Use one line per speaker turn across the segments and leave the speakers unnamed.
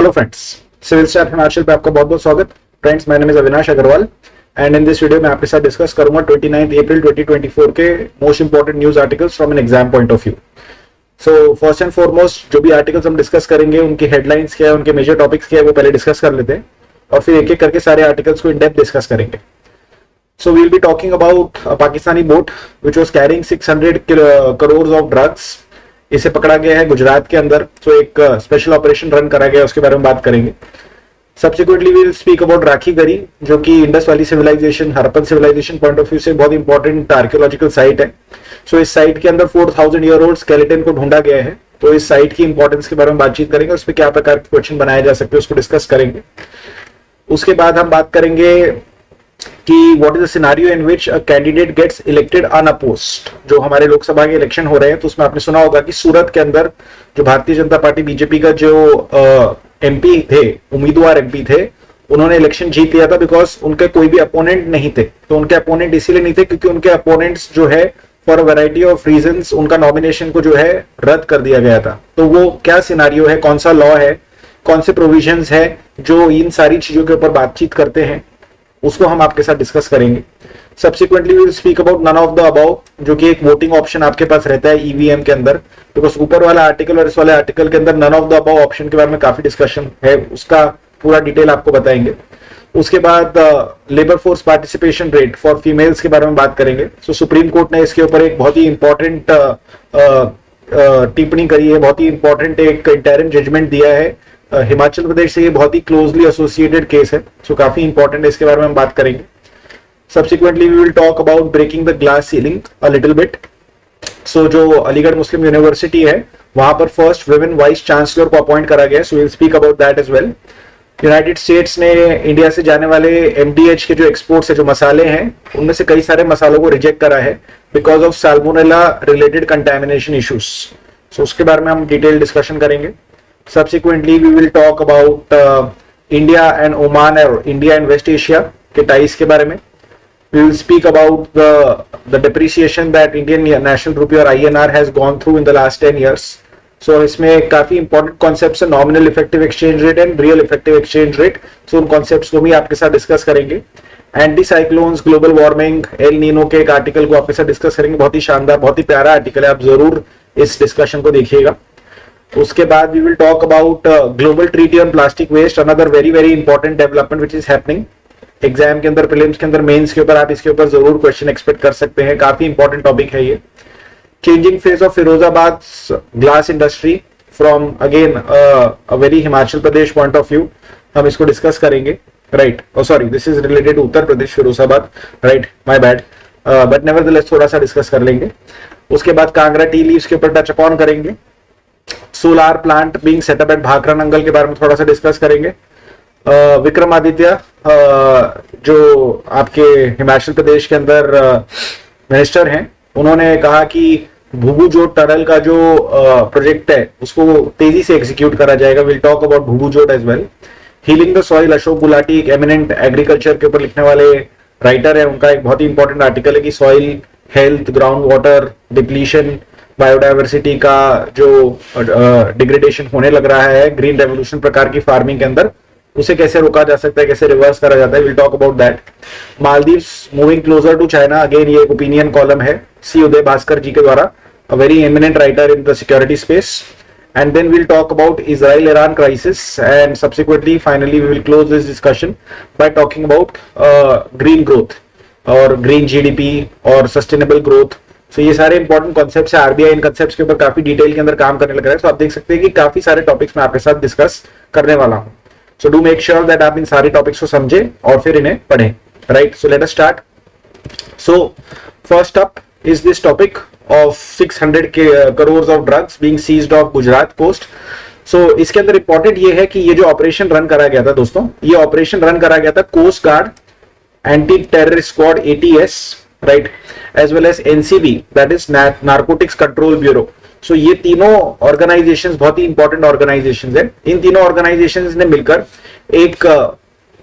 Hello friends, civil star financial पे आपका बहुत बहुत स्वागत। Friends, my name is Avinash Agrawal and in this video मैं आपके साथ डिस्कस करूंगा 29 अप्रैल 2024 के most important news articles from an exam point of view. So first and foremost जो भी आर्टिकल्स हम डिस्कस करेंगे उनकी हेडलाइंस क्या है, उनके मेजर टॉपिक्स क्या है, वो पहले डिस्कस कर लेते हैं और फिर एक एक करके सारे आर्टिकल्स को इन डेप्थ डिस्कस करेंगे। So we'll be talking about a Pakistani boat which was carrying 600 crores of drugs। इसे पकड़ा गया है गुजरात के अंदर। तो एक स्पेशल ऑपरेशन रन करा गया, उसके बारे में बात करेंगे। Subsequently we'll speak about राखी गरी, जो कि Indus valley civilization, Harappan civilization point of view से बहुत इंपॉर्टेंट आर्कियोलॉजिकल साइट है। सो इस साइट के अंदर 4000 ईयर ओल्ड स्केलेटन को ढूंढा गया है। तो इस साइट की इंपॉर्टेंस के बारे में बातचीत करेंगे, उस पर क्या प्रकार के क्वेश्चन बनाए जा सकते हैं उसको डिस्कस करेंगे। उसके बाद हम बात करेंगे कि what is the scenario in which a candidate gets elected unopposed. जो हमारे लोकसभा के इलेक्शन हो रहे हैं तो उसमें आपने सुना होगा कि सूरत के अंदर जो भारतीय जनता पार्टी बीजेपी का जो एमपी थे, उम्मीदवार एमपी थे, उन्होंने इलेक्शन जीत लिया था बिकॉज उनके कोई भी अपोनेंट नहीं थे। तो उनके अपोनेंट इसीलिए नहीं थे क्योंकि उनके अपोनेंट्स जो है for a variety of reasons उनका नॉमिनेशन को जो है रद्द कर दिया गया था। तो वो क्या सिनेरियो है, कौन सा लॉ है, कौन से प्रोविजंस है जो इन सारी चीजों के ऊपर बातचीत करते हैं, उसको हम आपके साथ डिस्कस करेंगे। Subsequently we will speak about none of the above, जो कि एक वोटिंग ऑप्शन आपके पास रहता है ईवीएम के अंदर, बिकॉज ऊपर वाला आर्टिकल और इस वाले आर्टिकल के अंदर none of the above option के बारे में काफी डिस्कशन है, उसका पूरा डिटेल आपको बताएंगे। उसके बाद labour force participation rate for females के बारे में बात करेंगे। सो सुप्रीम कोर्ट ने इसके ऊपर एक बहुत ही इंपॉर्टेंट टिप्पणी करी है, बहुत ही इंपॉर्टेंट एक इंटरिम जजमेंट दिया है। हिमाचल प्रदेश से ये बहुत ही क्लोजली एसोसिएटेड केस है, सो काफी इंपॉर्टेंट है, इसके बारे में हम बात करेंगे। Subsequently we will talk about breaking the glass ceiling a little bit. So जो अलीगढ़ मुस्लिम यूनिवर्सिटी है वहां पर फर्स्ट वुमेन वाइस चांसलर को अपॉइंट करा गया, so we will speak about that as well. United States ने इंडिया से जाने वाले एमडीएच के जो एक्सपोर्ट्स है, जो मसाले हैं, उनमें से कई सारे मसालों को रिजेक्ट करा है because of salmonella related contamination issues. सो उसके बारे में हम डिटेल डिस्कशन करेंगे। Subsequently, we will talk about India and Oman or India and West Asia के टाइज के बारे में। We will speak about the depreciation that Indian national rupee or INR has gone through in the last 10 years. So इसमें काफी important concepts है, nominal effective exchange rate and real effective exchange rate. So उन concepts को भी आपके साथ discuss करेंगे। Anti cyclones, global warming, El Nino के एक आर्टिकल को आपके साथ डिस्कस करेंगे। बहुत ही शानदार, बहुत ही प्यारा आर्टिकल है, आप जरूर इस डिस्कशन को देखिएगा। उसके बाद we will talk about global treaty on plastic waste, another very very important development which is happening. Exam के अंदर, प्रीलिम्स के अंदर, मेंस के ऊपर आप इसके ऊपर जरूर क्वेश्चन एक्सपेक्ट कर सकते हैं, काफी इंपॉर्टेंट टॉपिक है ये। Changing face of Firozabad glass industry from again a very Himachal Pradesh point of view, हम इसको डिस्कस करेंगे। Right, sorry, this is related Uttar Pradesh Firozabad, right, my bad, but nevertheless थोड़ा सा डिस्कस कर लेंगे। उसके बाद कांगड़ा टी लीव्स के ऊपर टच अपॉन करेंगे। Solar plant being set up at Bhakra Nangal के बारे में थोड़ा सा डिस्कस करेंगे। विक्रमादित्य जो आपके हिमाचल प्रदेश के अंदर मिनिस्टर हैं, उन्होंने कहा कि भूभू जोत टनल का जो प्रोजेक्ट है उसको तेजी से एग्जीक्यूट करा जाएगा। विल टॉक अबाउट भूभू जोत as well. Healing the soil, Ashok Gulati एक एमिनेंट एग्रीकल्चर के ऊपर लिखने वाले राइटर है, उनका एक बहुत ही इंपॉर्टेंट आर्टिकल है कि soil health, ground water depletion, biodiversity का जो डिग्रेडेशन होने लग रहा है ग्रीन रेवोल्यूशन प्रकार की फार्मिंग के अंदर, उसे कैसे रोका जा सकता है, कैसे रिवर्स करा जाता है। Will talk about that. Maldives moving closer to China, again ये एक ओपिनियन कॉलम है सी उदय भास्कर जी के द्वारा, a very eminent writer in the security space. And then will talk about Israel Iran crisis and subsequently finally we will close this discussion by talking about green growth और green GDP और sustainable growth. तो ये सारे important concepts है, RBI in concepts के ऊपर काफी detail के अंदर काम करने लग रहा है। तो आप देख सकते हैं कि काफी सारे टॉपिक्स मैं आपके साथ डिस्कस करने वाला हूं। So do make sure that आप इन सारे टॉपिक्स को समझें और फिर इन्हें पढ़ें। Right, so let us start. So first up is this topic of 600 crore of drugs being seized off Gujarat coast. So इसके अंदर इंपॉर्टेंट ये है कि ये जो ऑपरेशन रन करा गया था दोस्तों, ये ऑपरेशन रन करा गया था coast guard, anti terrorist squad ATS, right, as well as NCB, that is narcotics control bureau. So ये तीनों ऑर्गेनाइजेशंस बहुत ही इंपॉर्टेंट ऑर्गेनाइजेशंस हैं। इन तीनों ऑर्गेनाइजेशंस ने मिलकर एक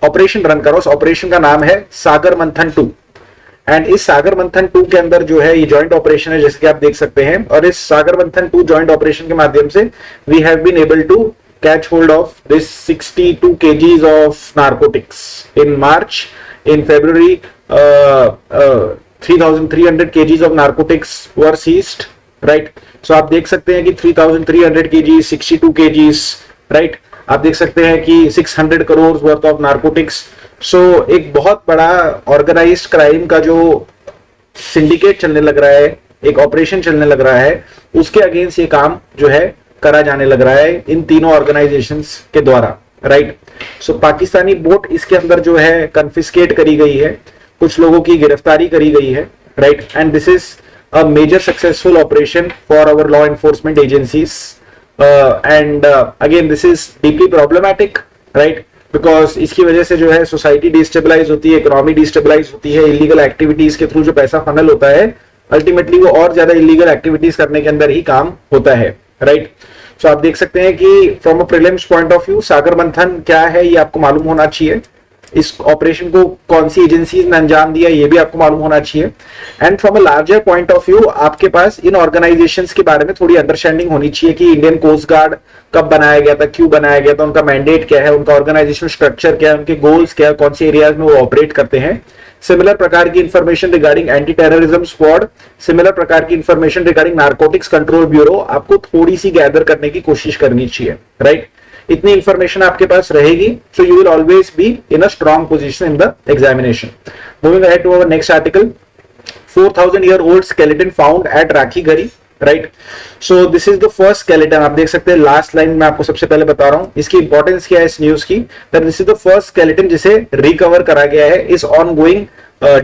ऑपरेशन रन करा, उस ऑपरेशन का नाम है सागर मंथन 2। एंड इस सागर मंथन 2 के अंदर जो है ये जॉइंट ऑपरेशन है, जैसे कि आप देख सकते हैं। और इस सागर मंथन 2 जॉइंट ऑपरेशन के माध्यम से we have been able to catch hold of this 62 kgs of narcotics in March. In February, 3,300 kgs of narcotics were seized, right? So आप देख सकते हैं कि 3,300 kgs, 62 kgs, right? आप देख सकते हैं कि 600 crores worth of narcotics. So एक बहुत बड़ा ऑर्गेनाइज्ड क्राइम का जो सिंडिकेट चलने लग रहा है, एक ऑपरेशन चलने लग रहा है, उसके अगेंस्ट ये काम जो है करा जाने लग रहा है इन तीनों ऑर्गेनाइजेशंस के द्वारा, राइट? सो पाकिस्तानी बोट इसके अंदर जो है कन्फिस्केट करी गई है, कुछ लोगों की गिरफ्तारी करी गई है, right? And this is a major successful operation for our law enforcement agencies, and again this is deeply problematic, right? Because इसकी वजह से जो है सोसाइटी डिस्टेबलाइज होती है, इकोनॉमी डिस्टेबलाइज होती है, इलीगल एक्टिविटीज के थ्रू जो पैसा फनल होता है अल्टीमेटली वो और ज्यादा इलीगल एक्टिविटीज करने के अंदर ही काम होता है, राइट? सो आप देख सकते हैं कि from a prelims point of view Sagar Manthan क्या है ये आपको मालूम होना चाहिए, इस ऑपरेशन को कौन सी एजेंसीज ने अंजाम दिया ये भी आपको मालूम होना चाहिए, and from a larger point of view आपके पास इन ऑर्गेनाइजेशंस के बारे में थोड़ी अंडरस्टैंडिंग होनी चाहिए कि इंडियन कोस्ट गार्ड कब बनाया गया था, क्यों बनाया गया था, उनका मैंडेट क्या है, उनका ऑर्गेनाइजेशन स्ट्रक्चर क्या है, उनके गोल्स क्या है, कौन से एरियाज में वो ऑपरेट करते हैं। सिमिलर प्रकार की information regarding anti terrorism squad, similar प्रकार की information regarding narcotics control bureau आपको थोड़ी सी गैदर करने की कोशिश करनी चाहिए, राइट? इतनी इंफॉर्मेशन आपके पास रहेगी so you will always be in a strong position in the examination. Moving ahead to our next article, 4,000 year old skeleton found at Rakhigarhi, right? So this is the first skeleton. आप देख सकते हैं last line में आपको सबसे पहले बता रहा हूं इसकी इंपॉर्टेंस क्या है इस न्यूज की, that this is the first skeleton जिसे रिकवर करा गया है इस ऑन गोइंग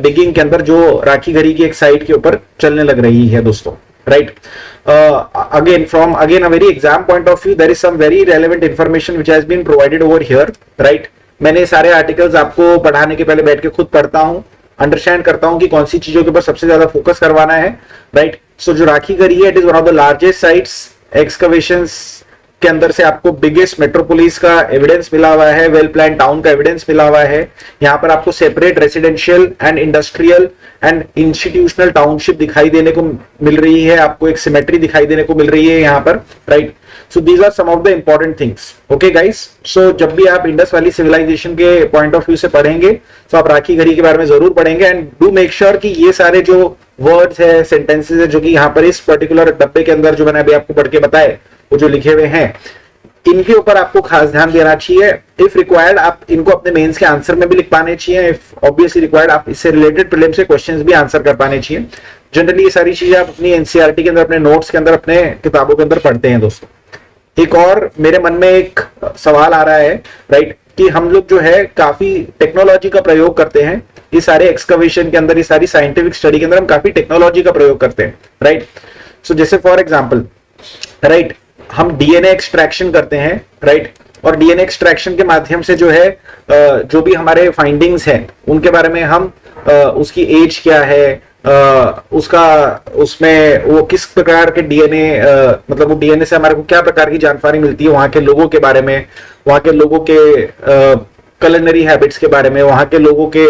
डिगिंग के अंदर जो राखी गरी की एक साइट के ऊपर चलने लग रही है दोस्तों, right? Again from a very exam point of view there is some very relevant information which has been provided over here, right? मैंने सारे आर्टिकल्स आपको पढ़ाने के पहले बैठ के खुद पढ़ता हूं, अंडरस्टैंड करता हूं कि कौन सी चीजों के ऊपर सबसे ज्यादा फोकस करवाना है, राइट? सो जो राखी गरी है it is one of the largest sites, excavations के अंदर से आपको बिगेस्ट मेट्रोपोलिस का एविडेंस मिला हुआ है, वेल प्लान टाउन का एविडेंस मिला हुआ है, यहाँ पर आपको separate residential and industrial and institutional township दिखाई देने को मिल रही है, आपको एक सिमेट्री दिखाई देने को मिल रही है यहाँ पर, right? So these are some of the important things, okay guys? So जब भी आप इंडस वैली सिविलाइजेशन के पॉइंट ऑफ व्यू से पढ़ेंगे तो आप राखी गरी के बारे में जरूर पढ़ेंगे, एंड डू मेक श्योर कि ये सारे जो वर्ड्स है, सेंटेंसेस है जो कि यहाँ पर इस पर्टिकुलर डब्बे के अंदर जो मैंने अभी आपको पढ़ के बताए वो जो लिखे हुए हैं इनके ऊपर आपको खास ध्यान देना चाहिए। इफ रिक्वायर्ड आप इनको अपने मेंस के आंसर में भी लिख पाने चाहिए, इफ ऑब्वियसली रिक्वायर्ड आप इससे रिलेटेड प्रीलिम से क्वेश्चंस भी आंसर कर पाने चाहिए। जनरली ये सारी चीजें आप अपनी एनसीईआरटी के अंदर, अपने नोट्स के अंदर, अपने किताबों के अंदर पढ़ते हैं दोस्तों। एक और मेरे मन में एक सवाल आ रहा है, राइट, कि हम लोग जो है काफी टेक्नोलॉजी का प्रयोग करते हैं इस सारे एक्सकवेशन के अंदर, इस सारी साइंटिफिक स्टडी के अंदर हम काफी टेक्नोलॉजी का प्रयोग करते हैं, राइट? सो जैसे फॉर एग्जाम्पल, राइट, हम डीएनए एक्सट्रैक्शन करते हैं, राइट? और डीएनए एक्सट्रैक्शन के माध्यम से जो है जो भी हमारे फाइंडिंग्स हैं उनके बारे में हम उसकी एज क्या है, उसका उसमें वो किस प्रकार के डीएनए मतलब वो डीएनए से हमारे को क्या प्रकार की जानकारी मिलती है वहां के लोगों के बारे में, वहां के लोगों के कलिनरी हैबिट्स के बारे में, वहां के लोगों के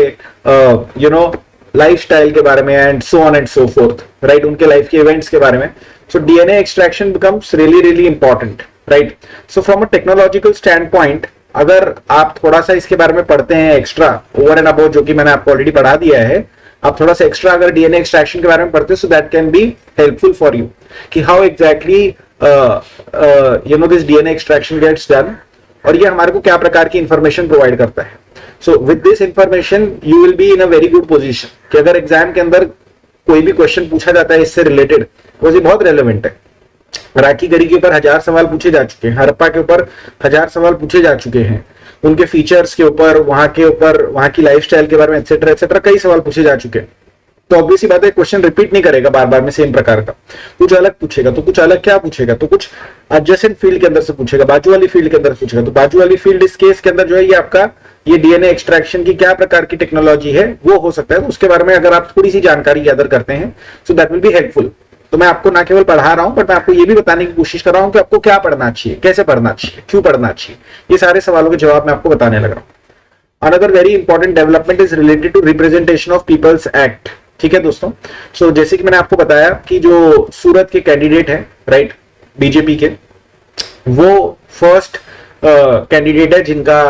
यू नो लाइफस्टाइल के बारे में, and so on and so fourth, right? उनके लाइफ के इवेंट्स के बारे में। So DNA extraction becomes really important, right? So from a technological standpoint, अगर आप थोड़ा सा इसके बारे में पढ़ते हैं एक्स्ट्रा ओवर एंड अबाउट जो कि मैंने आपको ऑलरेडी पढ़ा दिया है, आप थोड़ा सा एक्स्ट्रा अगर डीएनए एक्सट्रैक्शन के बारे में पढ़ते हैं, so that can be helpful for you कि how exactly you know this DNA extraction gets done, और ये हमारे को क्या प्रकार की इंफॉर्मेशन प्रोवाइड करता है। So with this information you will be in a very good position कि अगर एग्जाम के अंदर कोई भी क्वेश्चन पूछा जाता है इससे रिलेटेड, वो बहुत रेलेवेंट है। राखी गरी के ऊपर 1000 सवाल पूछे जा चुके हैं, हड़प्पा के ऊपर 1000 सवाल पूछे जा चुके हैं, उनके फीचर्स के ऊपर, वहां की लाइफस्टाइल के बारे में एक्सेट्रा एक्सेट्रा कई सवाल पूछे जा चुके हैं। तो ऑब्वियसली बात है क्वेश्चन रिपीट नहीं करेगा बार बार में सेम प्रकार का, कुछ अलग पूछेगा। तो कुछ अलग क्या पूछेगा, तो कुछ एडजेसेंट फील्ड के अंदर से पूछेगा, बाजू वाली फील्ड के अंदर पूछेगा। तो बाजू वाली फील्ड इस केस के अंदर जो है ये आपका ये डीएनए एक्सट्रैक्शन की क्या प्रकार की टेक्नोलॉजी है वो हो सकता है। तो उसके बारे में अगर आप थोड़ी सी जानकारी गैदर करते हैं so that will be helpful. तो मैं आपको ना केवल पढ़ा रहा हूं बट मैं आपको ये भी बताने की कोशिश कर रहा हूं कि आपको क्या पढ़ना चाहिए, कैसे पढ़ना चाहिए, क्यों पढ़ना चाहिए। ये सारे सवालों के जवाब मैं आपको बताने लग रहा हूं। Another very important development is related to representation of people's act. ठीक है दोस्तों, सो जैसे कि मैंने आपको बताया कि जो सूरत के कैंडिडेट हैं, राइट, बीजेपी के, वो फर्स्ट कैंडिडेट है जिनका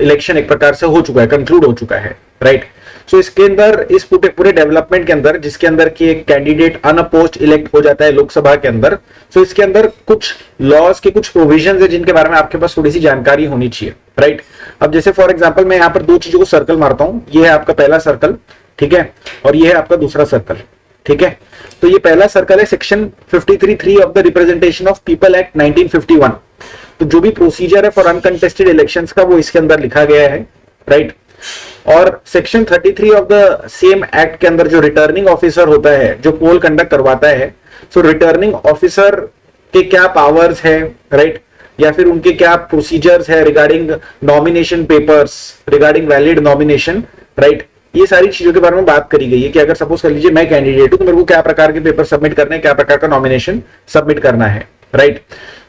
इलेक्शन एक प्रकार से हो चुका है, कंक्लूड हो चुका है, राइट। सो इसके अंदर इस पूरे डेवलपमेंट के अंदर जिसके अंदर की एक कैंडिडेट अनअपोज्ड इलेक्ट हो जाता है लोकसभा के अंदर, सो इसके अंदर कुछ लॉज के कुछ प्रोविजंस है जिनके बारे में आपके पास थोड़ी सी जानकारी होनी चाहिए, राइट। अब जैसे फॉर एग्जांपल मैं यहाँ पर दो चीजों को सर्कल मारता हूं, ये है आपका पहला सर्कल, ठीक है, और ये है आपका दूसरा सर्कल, ठीक है। तो ये पहला सर्कल है section 53(3) of the representation of people act 1951। तो जो भी प्रोसीजर है फॉर अनकंटेस्टेड इलेक्शंस का वो इसके अंदर लिखा गया है, राइट। और section 33 of the same act के अंदर जो रिटर्निंग ऑफिसर होता है जो पोल कंडक्ट करवाता है, सो रिटर्निंग ऑफिसर के क्या पावर्स है, राइट, या फिर उनके क्या प्रोसीजर्स है regarding nomination papers, regarding valid nomination, right, ये सारी चीजों के बारे में बात करी गई है कि अगर सपोज कर लीजिए मैं कैंडिडेट हूं तो मेरे को क्या प्रकार के पेपर सबमिट करने हैं, क्या प्रकार का नॉमिनेशन सबमिट करना है, राइट।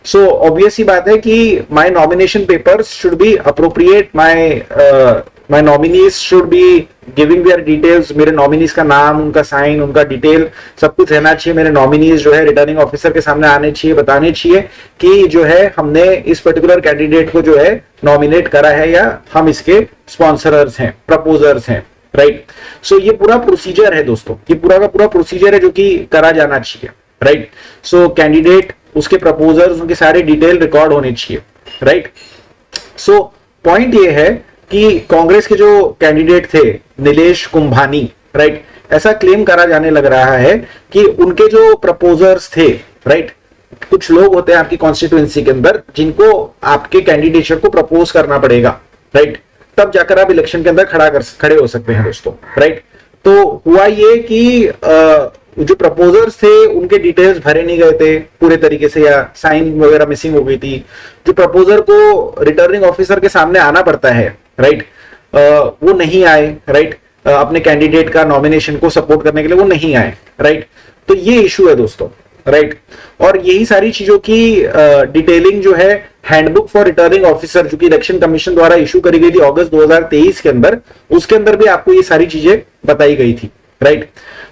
सो ऑब्वियस ही बात है कि my nomination papers should be appropriate, my nominees should be giving their details, मेरे नॉमिनीज का नाम, उनका साइन, उनका डिटेल सब कुछ रहना चाहिए। मेरे नॉमिनीज जो है रिटर्निंग ऑफिसर के सामने आने चाहिए, बताने चाहिए कि जो है हमने इस पर्टिकुलर कैंडिडेट को जो है नॉमिनेट करा है या हम इसके स्पॉन्सरर्स हैं, प्रपोजर्स हैं, राइट। सो ये पूरा प्रोसीजर है दोस्तों, ये पूरा का पूरा प्रोसीजर है जो कि करा जाना चाहिए, राइट। सो कैंडिडेट, उसके प्रपोजर्स, उनके सारे डिटेल रिकॉर्ड होने चाहिए, राइट। सो पॉइंट ये है कि कांग्रेस के जो कैंडिडेट थे नीलेश कुंभानी, राइट, ऐसा क्लेम करा जाने लग रहा है कि उनके जो प्रपोजर्स थे, राइट, कुछ लोग होते हैं आपकी कॉन्स्टिट्यूएंसी के अंदर जिनको आपके कैंडिडेचर को प्रपोज करना पड़ेगा, राइट, तब जाकर आप इलेक्शन के अंदर खड़े हो सकते हैं दोस्तों, राइट। तो हुआ ये कि जो प्रपोजर्स थे उनके डिटेल्स भरे नहीं गए थे पूरे तरीके से, या साइन वगैरह मिसिंग हो गई थी। जो प्रपोजर को रिटर्निंग ऑफिसर के सामने आना पड़ता है, राइट, वो नहीं आए, राइट, अपने कैंडिडेट का नॉमिनेशन को सपोर्ट करने के लिए वो नहीं आए, राइट। तो ये इशू है दोस्तों, राइट। और यही सारी चीजों की डिटेलिंग जो है हैंडबुक फॉर रिटर्निंग ऑफिसर जो कि इलेक्शन कमीशन द्वारा इशू करी गई थी अगस्त 2023 के अंदर, उसके अंदर भी आपको ये सारी चीजें बताई गई थी, right.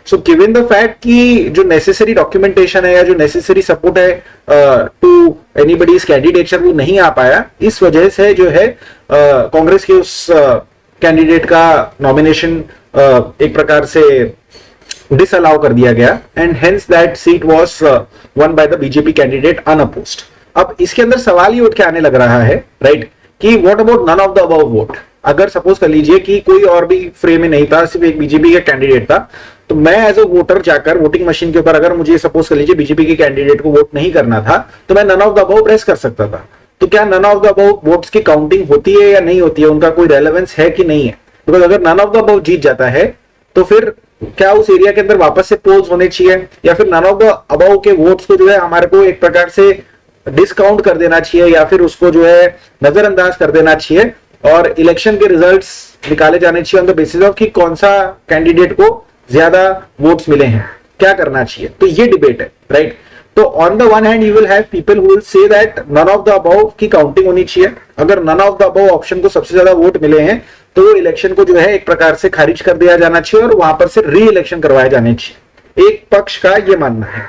So given the fact कि जो नेसेसरी डॉक्यूमेंटेशन है या जो नेसेसरी सपोर्ट है टू एनीबडीज कैंडिडेचर वो नहीं आ पाया, इस वजह से जो है कांग्रेस के उस कैंडिडेट का नॉमिनेशन एक प्रकार से डिसअलाउ कर दिया गया and hence that seat was one by the BJP candidate unopposed. अब इसके अंदर सवाल ये उठ के आने लग रहा है, राइट, कि what about none of the above vote. अगर सपोज कर लीजिए कि कोई और भी फ्रेम में नहीं था, सिर्फ एक बीजेपी का कैंडिडेट था, तो मैं एज अ वोटर जाकर वोटिंग मशीन के ऊपर अगर मुझे सपोज कर लीजिए बीजेपी के कैंडिडेट को वोट नहीं करना था तो मैं none of the above press कर सकता था। तो क्या none of the above votes की काउंटिंग होती है या नहीं होती है, उनका कोई रेलेवेंस है कि नहीं है? बिकॉज अगर नन ऑफ द अबव जीत जाता है तो फिर क्या उस एरिया के अंदर वापस से पोल्स होने चाहिए, या फिर नन ऑफ द अबव के वोट्स को जो है हमारे को एक प्रकार से डिस्काउंट कर देना चाहिए या फिर उसको जो है नजरअंदाज कर देना चाहिए और इलेक्शन के रिजल्ट्स निकाले जाने चाहिए ऑन द बेसिस ऑफ कि कौन सा कैंडिडेट को ज्यादा वोट्स मिले हैं, क्या करना चाहिए। तो ये डिबेट है, राइट। तो on the one hand you will have people who will say that none of the above की काउंटिंग होनी चाहिए। अगर none of the above option को सबसे ज्यादा वोट मिले हैं तो इलेक्शन को जो है एक प्रकार से खारिज कर दिया जाना चाहिए और वहां पर से री इलेक्शन करवाए जाने चाहिए। एक पक्ष का ये मानना है।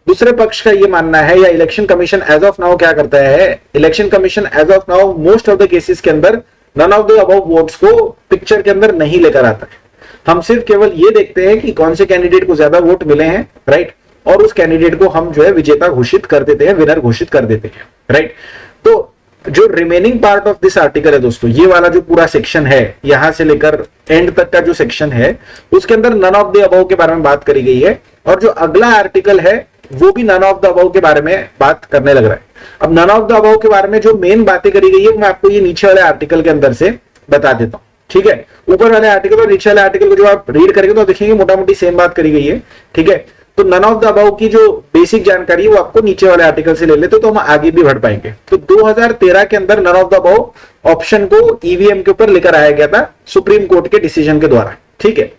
दूसरे पक्ष का ये मानना है, या election commission as of now क्या करता है, election commission as of now most of the cases के अंदर none of the above votes को पिक्चर के अंदर नहीं लेकर आता है। हम सिर्फ केवल ये देखते हैं कि कौन से कैंडिडेट को ज्यादा वोट मिले हैं, राइट, और उस कैंडिडेट को हम जो है विजेता घोषित कर देते हैं, विनर घोषित कर देते हैं, राइट। तो जो remaining part of this article है दोस्तों, ये वाला जो पूरा सेक्शन है यहां से लेकर एंड तक का जो सेक्शन है उसके अंदर नन ऑफ द अबव के बारे में बात करी गई है और जो अगला आर्टिकल है वो भी नन ऑफ द अबव के बारे में बात करने लग रहा है। अब नन ऑफ द अबव के बारे में जो मेन बातें करी गई है मैं आपको ये नीचे वाले आर्टिकल के अंदर से बता देता हूं, ठीक है। ऊपर वाले आर्टिकल और नीचे वाले आर्टिकल को जो आप रीड करेंगे तो देखेंगे मोटा मोटी सेम बात करी गई है, ठीक है। तो नन ऑफ द अबव की जो बेसिक जानकारी है वो आपको नीचे वाले आर्टिकल से ले लेते तो हम आगे भी बढ़ पाएंगे। तो 2013 के अंदर none of the above option को ईवीएम के ऊपर लेकर आया गया था सुप्रीम कोर्ट के डिसीजन के द्वारा, ठीक है।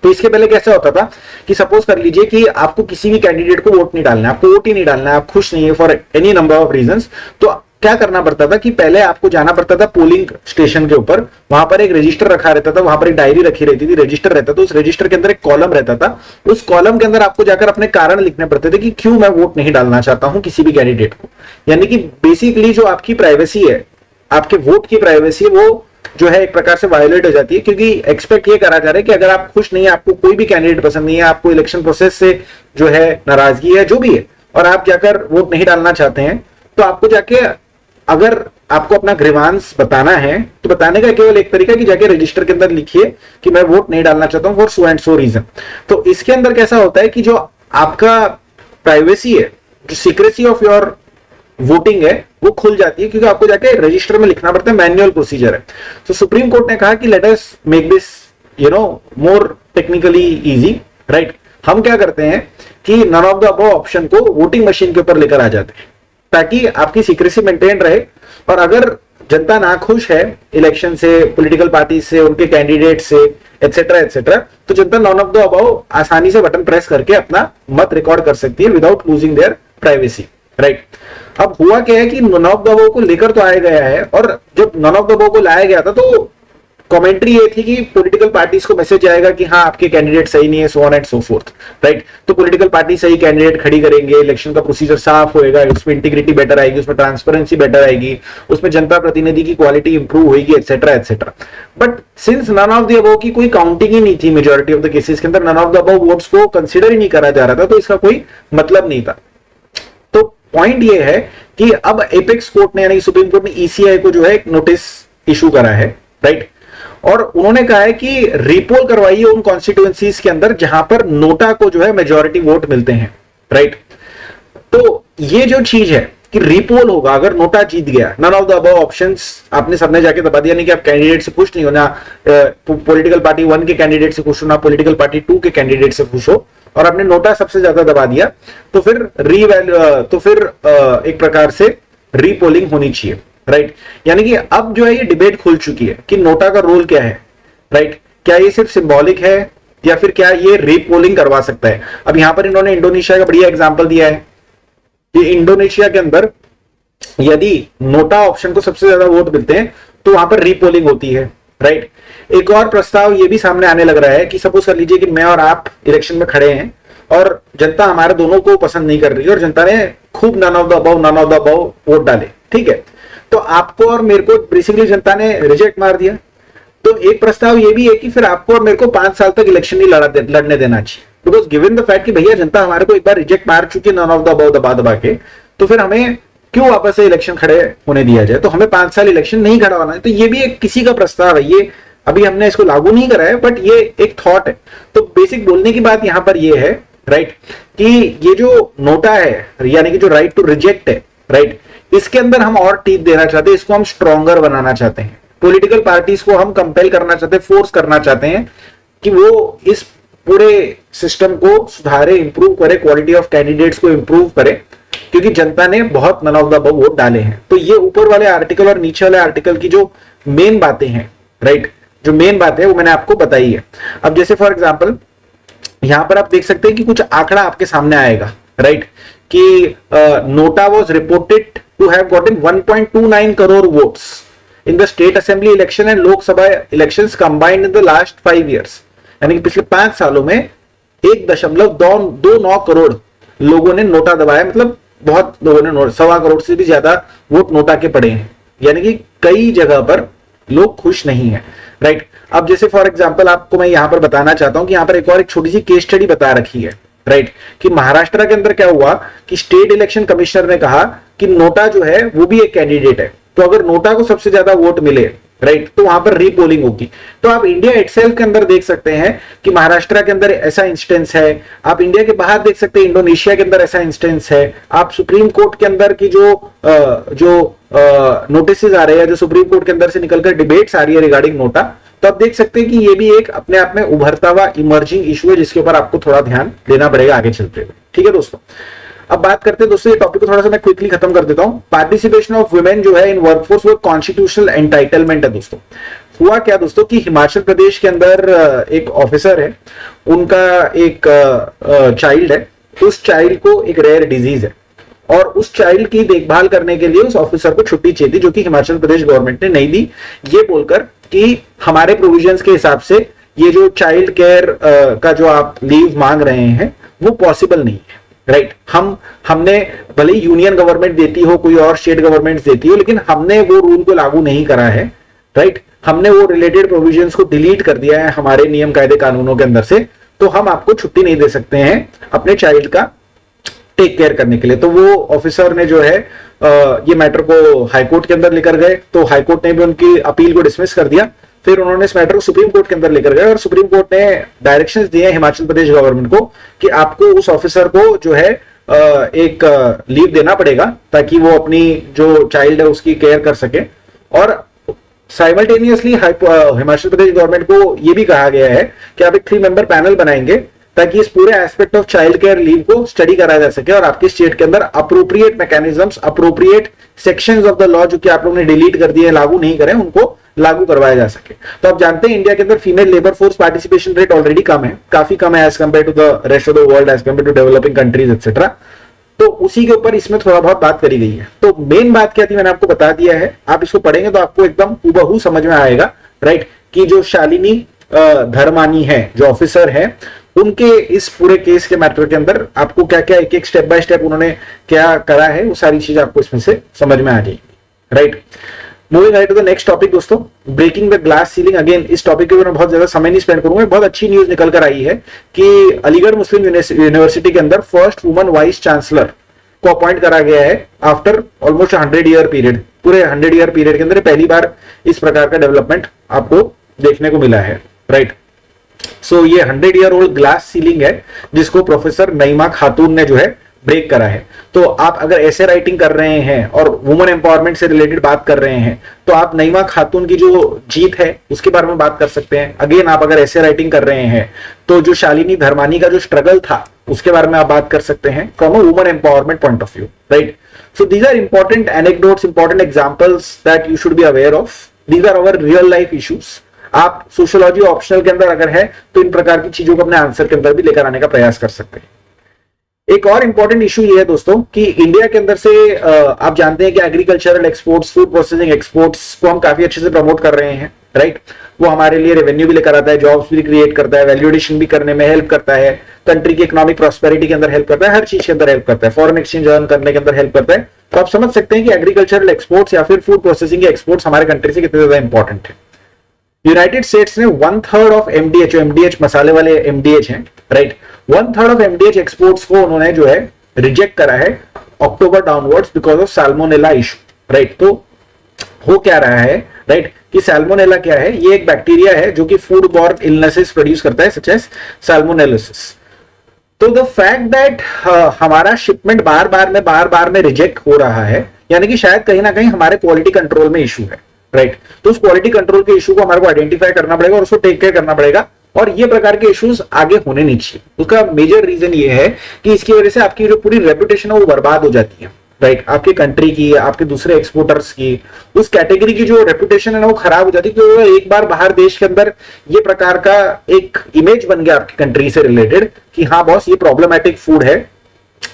तो इसके पहले कैसे होता था कि सपोज कर लीजिए कि आपको किसी भी कैंडिडेट को वोट नहीं डालना है, आपको वोट ही नहीं डालना है, आप खुश नहीं है for any number of reasons, तो क्या करना पड़ता था कि पहले आपको जाना पड़ता था पोलिंग स्टेशन के ऊपर, वहां पर एक रजिस्टर रखा रहता था, वहां पर एक डायरी रखी रहती थी, रजिस्टर रहता था, उस रजिस्टर के अंदर एक कॉलम रहता था, उस कॉलम के अंदर आपको जाकर अपने कारण लिखने पड़ते थे कि क्यों मैं वोट नहीं डालना चाहता हूं किसी भी कैंडिडेट को। यानी कि बेसिकली जो आपकी प्राइवेसी है, आपके वोट की प्राइवेसी, वो जो है एक प्रकार से वायोलेट हो जाती है, क्योंकि एक्सपेक्ट ये करा जा रहा है कि अगर आप खुश नहीं है, आपको कोई भी कैंडिडेट पसंद नहीं है, आपको इलेक्शन प्रोसेस से जो है नाराजगी है, जो भी है, और आप जाकर वोट नहीं डालना चाहते हैं, तो आपको जाके, अगर आपको अपना ग्रीवांस बताना है तो बताने का केवल एक तरीका कि जाके रजिस्टर के अंदर लिखिए कि मैं वोट नहीं डालना चाहता हूं for so and so reason. तो इसके अंदर कैसा होता है कि जो आपका प्राइवेसी है, जो सीक्रेसी ऑफ योर वोटिंग है, वो खुल जाती है, क्योंकि आपको जाके रजिस्टर में लिखना पड़ता है, मैनुअल प्रोसीजर है। तो सुप्रीम कोर्ट ने कहा कि let us make this more technically easy, right. हम क्या करते हैं कि none of the above option को वोटिंग मशीन के ऊपर लेकर आ जाते हैं, ताकि आपकी सीक्रेसी मेंटेन रहे, और अगर जनता नाखुश है इलेक्शन से, पॉलिटिकल पार्टी से, उनके कैंडिडेट से, एटसेट्रा एटसेट्रा, तो जनता नन ऑफ द अबव आसानी से बटन प्रेस करके अपना मत रिकॉर्ड कर सकती है without losing their privacy, right. अब हुआ क्या है कि नन ऑफ द अबव को लेकर तो आया गया है, और जब नन ऑफ द अबव को लाया गया था तो कमेंट्री ये थी कि पॉलिटिकल पार्टीज को मैसेज आएगा कि हाँ आपके कैंडिडेट सही नहीं है, so on and so fourth, right. तो पॉलिटिकल पार्टी सही कैंडिडेट खड़ी करेंगे, इलेक्शन का प्रोसीजर साफ होएगा, उसमें इंटीग्रिटी बेटर आएगी, उसमें ट्रांसपेरेंसी बेटर आएगी, उसमें जनता प्रतिनिधि की क्वालिटी इंप्रूव होगी, etcetera etcetera. But since none of the above की कोई काउंटिंग ही नहीं थी, मेजोरिटी ऑफ द केसेस के अंदर none of the above votes को कंसिडर ही नहीं करा जा रहा था, तो इसका कोई मतलब नहीं था। तो पॉइंट ये है कि अब एपेक्स कोर्ट ने, यानी सुप्रीम कोर्ट ने ईसीआई को जो है एक नोटिस इशू करा है, राइट। और उन्होंने कहा है कि रिपोल करवाइए उन कॉन्स्टिट्यूएंसीज के अंदर जहां पर नोटा को जो है मेजॉरिटी वोट मिलते हैं, राइट। तो ये जो चीज है कि रिपोल होगा अगर नोटा जीत गया, none of the above options आपने सबने जाके दबा दिया, नहीं कि आप कैंडिडेट से खुश नहीं हो ना, पॉलिटिकल पार्टी 1 के कैंडिडेट से खुश हो ना पॉलिटिकल पार्टी 2 के कैंडिडेट से खुश हो, और आपने नोटा सबसे ज्यादा दबा दिया, तो फिर एक प्रकार से रीपोलिंग होनी चाहिए, राइट। यानी कि अब जो है ये डिबेट खुल चुकी है कि नोटा का रोल क्या है, राइट। क्या ये सिर्फ सिंबॉलिक है या फिर क्या ये रीपोलिंग करवा सकता है। अब यहां पर इन्होंने इंडोनेशिया का बढ़िया एग्जांपल दिया है कि इंडोनेशिया के अंदर यदि नोटा ऑप्शन को सबसे ज्यादा वोट मिलते हैं तो वहां पर रीपोलिंग होती है, राइट। एक और प्रस्ताव ये भी सामने आने लग रहा है कि सपोज कर लीजिए कि मैं और आप इलेक्शन में खड़े हैं और जनता हमारे दोनों को पसंद नहीं कर रही है, और जनता ने खूब none of the above vote डाले, ठीक है। तो आपको और मेरे को बेसिकली जनता ने रिजेक्ट मार दिया। तो एक प्रस्ताव ये भी है कि फिर आपको और मेरे को 5 साल तक इलेक्शन नहीं लड़ने देना चाहिए, बिकॉज गिवन द फैक्ट कि भैया जनता हमारे को एक बार रिजेक्ट मार चुकी है नन ऑफ द अबव दबा के, तो फिर हमें क्यों वापस से इलेक्शन खड़े होने दिया जाए। तो हमें 5 साल इलेक्शन नहीं खड़ा होना है। तो ये भी एक किसी का प्रस्ताव है, ये अभी हमने इसको लागू नहीं करा है, बट ये एक थॉट है। तो बेसिक बोलने की बात यहां पर ये है, राइट, कि ये जो नोटा है यानी कि जो राइट टू रिजेक्ट है, राइट, इसके अंदर हम और टीथ देना चाहते हैं, इसको हम स्ट्रॉन्गर बनाना चाहते हैं, पॉलिटिकल पार्टीज को हम कंपेल करना चाहते हैं, फोर्स करना चाहते हैं कि वो इस पूरे सिस्टम को सुधारे, इंप्रूव करे, क्वालिटी ऑफ कैंडिडेट्स को इंप्रूव करे, क्योंकि जनता ने बहुत none of the above vote डाले हैं। तो ये ऊपर वाले आर्टिकल और नीचे वाले आर्टिकल की जो मेन बातें हैं, राइट, जो मेन बात है वो मैंने आपको बताई है। अब जैसे फॉर एग्जांपल यहां पर आप देख सकते हैं कि कुछ आंकड़ा आपके सामने आएगा, राइट, कि NOTA was reported to have gotten 1.29 crore votes in the state assembly election and Lok Sabha elections combined in the last 5 years, यानी कि पिछले 5 सालों में 1.29 करोड़ लोगों ने नोटा दबाया, मतलब बहुत लोगों ने 1.25 करोड़ से भी ज्यादा वोट नोटा के पड़े हैं, यानी कि कई जगह पर लोग खुश नहीं है, राइट। अब जैसे फॉर एग्जांपल आपको मैं यहां पर बताना चाहता हूं कि यहां पर एक और एक छोटी सी केस स्टडी बता रखी है, राइट, कि महाराष्ट्र के अंदर क्या हुआ कि स्टेट इलेक्शन कमिश्नर ने कहा कि नोटा जो है वो भी एक कैंडिडेट है, तो अगर नोटा को सबसे ज्यादा वोट मिले, राइट, तो वहां पर रीपोलिंग होगी। तो आप इंडिया इटसेल्फ के अंदर देख सकते हैं कि महाराष्ट्र के अंदर ऐसा इंस्टेंस है, आप इंडिया के बाहर देख सकते हैं इंडोनेशिया के अंदर ऐसा इंस्टेंस है, आप सुप्रीम कोर्ट के अंदर की जो नोटिस आ रहे हैं, जो सुप्रीम कोर्ट के अंदर से निकलकर डिबेट्स आ रही है रिगार्डिंग नोटा, तो आप देख सकते हैं कि ये भी एक अपने आप में उभरता हुआ इमर्जिंग इशू है, जिसके ऊपर आपको थोड़ा ध्यान देना पड़ेगा आगे चलते हुए, ठीक है दोस्तों। अब बात करते हैं दोस्तों, ये टॉपिक को थोड़ा सा मैं क्विकली खत्म कर देता हूं। पार्टिसिपेशन ऑफ वुमेन जो है इन वर्कफोर्स वो कॉन्स्टिट्यूशनल एंटाइटलमेंट है दोस्तों। हुआ क्या दोस्तों कि हिमाचल प्रदेश के अंदर एक ऑफिसर है, उनका एक चाइल्ड है, उस चाइल्ड को एक रेयर डिजीज है, और उस चाइल्ड की देखभाल करने के लिए उस ऑफिसर को छुट्टी चाहिए थी, जो कि हिमाचल प्रदेश गवर्नमेंट ने नहीं दी, ये बोलकर कि हमारे प्रोविजंस के हिसाब से ये जो चाइल्ड केयर का जो आप लीव मांग रहे हैं वो पॉसिबल नहीं है, राइट। हमने भले ही यूनियन गवर्नमेंट देती हो, कोई और स्टेट गवर्नमेंट देती हो, लेकिन हमने वो रूल को लागू नहीं करा है, राइट। हमने वो रिलेटेड प्रोविजंस को डिलीट कर दिया है हमारे नियम कायदे कानूनों के अंदर से, तो हम आपको छुट्टी नहीं दे सकते हैं अपने चाइल्ड का टेक केयर करने के लिए। तो वो ऑफिसर ने जो है ये मैटर को हाईकोर्ट के अंदर लेकर गए, तो हाईकोर्ट ने भी उनकी अपील को डिसमिस कर दिया। फिर उन्होंने इस मैटर को सुप्रीम कोर्ट के अंदर लेकर गए और सुप्रीम कोर्ट ने डायरेक्शंस दिए हिमाचल प्रदेश गवर्नमेंट को कि आपको उस ऑफिसर को जो है एक लीव देना पड़ेगा ताकि वो अपनी जो चाइल्ड है उसकी केयर कर सके। और साइमल्टेनियसली हिमाचल प्रदेश गवर्नमेंट को यह भी कहा गया है कि आप एक 3 मेंबर पैनल बनाएंगे ताकि इस पूरे aspect of child care leave को स्टडी कराया जा सके और आपकी स्टेट के अंदर appropriate mechanisms, appropriate sections of the law जो कि आप लोगों ने डिलीट कर दिए, लागू नहीं करें, उनको लागू करवाया जा सके। तो आप जानते हैं इंडिया के अंदर female labour force participation rate already कम है, काफी कम है as compared to the rest of the world, as compared to developing countries etcetera. तो उसी के ऊपर इसमें थोड़ा बहुत बात करी गई है। तो मेन बात क्या थी मैंने आपको बता दिया है, आप इसको पढ़ेंगे तो आपको एकदम हूबहू समझ में आएगा, राइट, कि जो शालिनी धर्मानी है, जो ऑफिसर है, उनके इस पूरे केस के मैटर के अंदर आपको क्या क्या एक एक स्टेप बाय स्टेप उन्होंने क्या करा है, वो सारी चीज आपको इसमें से समझ में आ जाएगी, right. Moving right to the next topic दोस्तों, breaking the glass ceiling. Again इस टॉपिक के ऊपर मैं बहुत ज्यादा समय नहीं स्पेंड करूंगा। बहुत अच्छी न्यूज निकल कर आई है कि अलीगढ़ मुस्लिम यूनिवर्सिटी के अंदर फर्स्ट वुमन वाइस चांसलर को अपॉइंट करा गया है आफ्टर ऑलमोस्ट 100 ईयर पीरियड। पूरे 100 ईयर पीरियड के अंदर पहली बार इस प्रकार का डेवलपमेंट आपको देखने को मिला है, राइट। सो ये 100 ईयर ओल्ड ग्लास सीलिंग है जिसको प्रोफेसर नईमा खातून ने जो है ब्रेक करा है। तो आप अगर ऐसे राइटिंग कर रहे हैं और वुमेन एम्पावरमेंट से रिलेटेड बात कर रहे हैं तो आप नईमा खातून की जो जीत है उसके बारे में बात कर सकते हैं। अगेन आप अगर ऐसे राइटिंग कर रहे हैं तो जो शालिनी धर्मानी का जो स्ट्रगल था उसके बारे में आप बात कर सकते हैं from a women empowerment point of view, right. So these are important anecdotes, important examples that you should be aware of. These are our real life issues. आप सोशियोलॉजी ऑप्शनल के अंदर अगर है तो इन प्रकार की चीजों को अपने आंसर के अंदर भी लेकर आने का प्रयास कर सकते हैं। एक और इंपॉर्टेंट इशू ये है दोस्तों कि इंडिया के अंदर से आप जानते हैं कि agricultural exports, food processing exports को हम काफी अच्छे से प्रमोट कर रहे हैं, राइट। वो हमारे लिए रेवेन्यू भी लेकर आता है, जॉब्स भी क्रिएट करता है, वैल्यू एडिशन भी करने में हेल्प करता है, कंट्री की इकोनॉमिक प्रॉस्पेरिटी के अंदर हेल्प करता है, हर चीज के अंदर हेल्प करता है, फॉरेन एक्सचेंज अर्न करने के अंदर हेल्प करता है। तो आप समझ सकते हैं कि एग्रीकल्चरल एक्सपोर्ट्स या फिर फूड प्रोसेसिंग के एक्सपोर्ट्स हमारे कंट्री से कितने ज्यादा इंपॉर्टेंट है। यूनाइटेड स्टेट्स ने 1/3 ऑफ एमडीएच, एमडीएच मसाले वाले एमडीएच हैं, राइट, 1/3 ऑफ एमडीएच एक्सपोर्ट्स को उन्होंने जो है रिजेक्ट करा है October downwards because of salmonella issue, right. तो हो क्या रहा है, राइट, कि सैल्मोनेला क्या है, ये एक बैक्टीरिया है जो कि फूड बॉर्न इलनेसेस प्रोड्यूस करता है सच एज सैल्मोनेलिसिस। तो द फैक्ट दैट हमारा शिपमेंट बार बार में रिजेक्ट हो रहा है, यानी कि शायद कहीं ना कहीं हमारे क्वालिटी कंट्रोल में इशू है, राइट। तो उस क्वालिटी कंट्रोल के इशू को हमारे को आइडेंटिफाई करना पड़ेगा और उसको टेक केयर करना पड़ेगा और ये प्रकार के इश्यूज आगे होने नहीं चाहिए। उसका मेजर रीजन ये है कि इसकी वजह से आपकी जो पूरी रेपुटेशन है वो बर्बाद हो जाती है, राइट। आपकी कंट्री की, आपके दूसरे एक्सपोर्टर्स की, उस कैटेगरी की जो रेपुटेशन है ना वो खराब हो जाती है। तो एक बार बाहर देश के अंदर ये प्रकार का एक इमेज बन गया आपकी कंट्री से रिलेटेड कि हाँ बॉस ये प्रॉब्लमैटिक फूड है,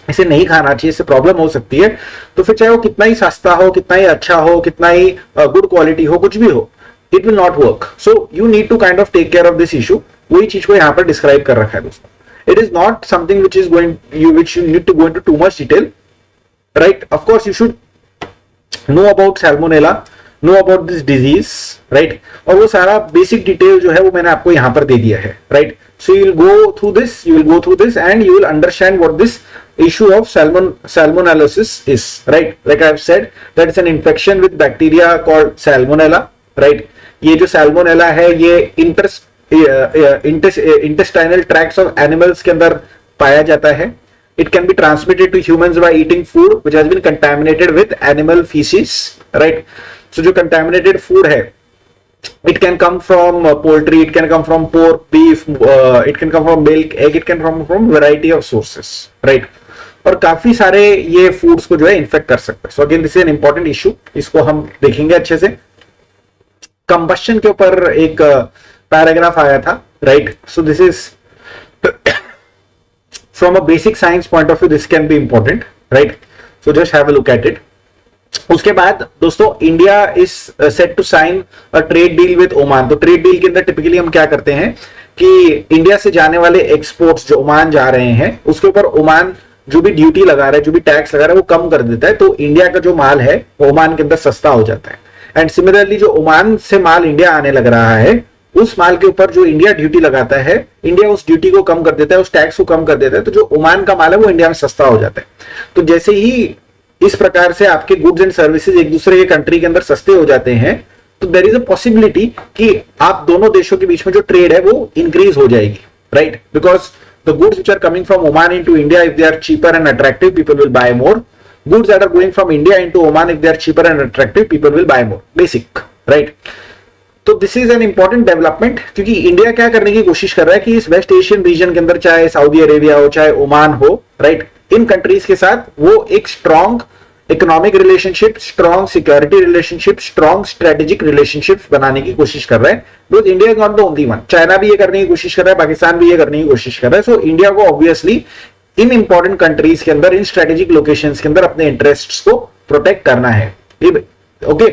इसे नहीं खाना चाहिए, इससे प्रॉब्लम हो सकती है, तो फिर चाहे वो कितना ही सस्ता हो, कितना ही अच्छा हो, कितना ही गुड क्वालिटी हो, कुछ भी हो, it will not work. So you need to kind of take care of this issue. वही चीज को यहां पर डिस्क्राइब कर रखा है दोस्तों। It is not something which you need to go into too much detail, right. Of course you should know about salmonella, know about this disease, right. और वो सारा बेसिक डिटेल जो है वो मैंने आपको यहां पर दे दिया है, right. So you will go through this and you will understand what this issue of salmonellosis is, right? Like I have said, that is an infection with bacteria called salmonella, right? ये जो salmonella है ये intestinal tracts of animals के अंदर पाया जाता है. It can be transmitted to humans by eating food which has been contaminated with animal feces, right? So जो contaminated food है, it can come from poultry, it can come from pork, beef, it can come from milk, egg, it can come from variety of sources, right? और काफी सारे ये foods को जो है infect कर सकते हैं. So again this is an important issue, इसको हम देखेंगे अच्छे से. कंबशन के ऊपर एक पैराग्राफ आया था, right? So this is from a basic science point of view, this can be important, right? So just have a look at it. उसके बाद दोस्तों India is set to sign a trade deal with Oman. तो trade deal के अंदर typically हम क्या करते हैं कि इंडिया से जाने वाले एक्सपोर्ट्स जो ओमान जा रहे हैं उसके ऊपर ओमान जो भी ड्यूटी लगा रहा है, जो भी टैक्स लगा रहा है वो कम कर देता है, तो इंडिया का जो माल है ओमान के अंदर सस्ता हो जाता है। एंड सिमिलरली जो ओमान से माल इंडिया आने लग रहा है उस माल के ऊपर जो इंडिया ड्यूटी लगाता है, इंडिया उस ड्यूटी को कम कर देता है, उस टैक्स को कम कर देता है, तो जो ओमान का माल है वो इंडिया में सस्ता हो जाता है। तो जैसे ही इस प्रकार से आपके गुड्स एंड सर्विसेज एक दूसरे के कंट्री के अंदर सस्ते हो जाते हैं तो देयर इज अ पॉसिबिलिटी कि आप दोनों देशों के बीच में जो ट्रेड है वो इंक्रीज हो जाएगी, right? Because the goods which are coming from Oman into India, if they are cheaper and attractive, people will buy more. Goods that are going from India into Oman, if they are cheaper and attractive, people will buy more. Basic, right? तो this is an important development, क्योंकि India क्या करने की कोशिश कर रहा है कि इस वेस्ट एशियन रीजन के अंदर, चाहे सऊदी अरेबिया हो चाहे ओमान हो, राइट, इन कंट्रीज के साथ वो एक strong economic relationship, strong security relationship, strong strategic relationships बनाने की कोशिश कर रहा है। Because India is not the only one, China भी ये करने की कोशिश कर रहा है, पाकिस्तान भी ये करने की कोशिश कर रहा है। सो इंडिया को ऑब्वियसली इन इंपॉर्टेंट कंट्रीज के अंदर, इन स्ट्रेटेजिक लोकेशंस के अंदर अपने इंटरेस्ट्स को प्रोटेक्ट करना है। Okay,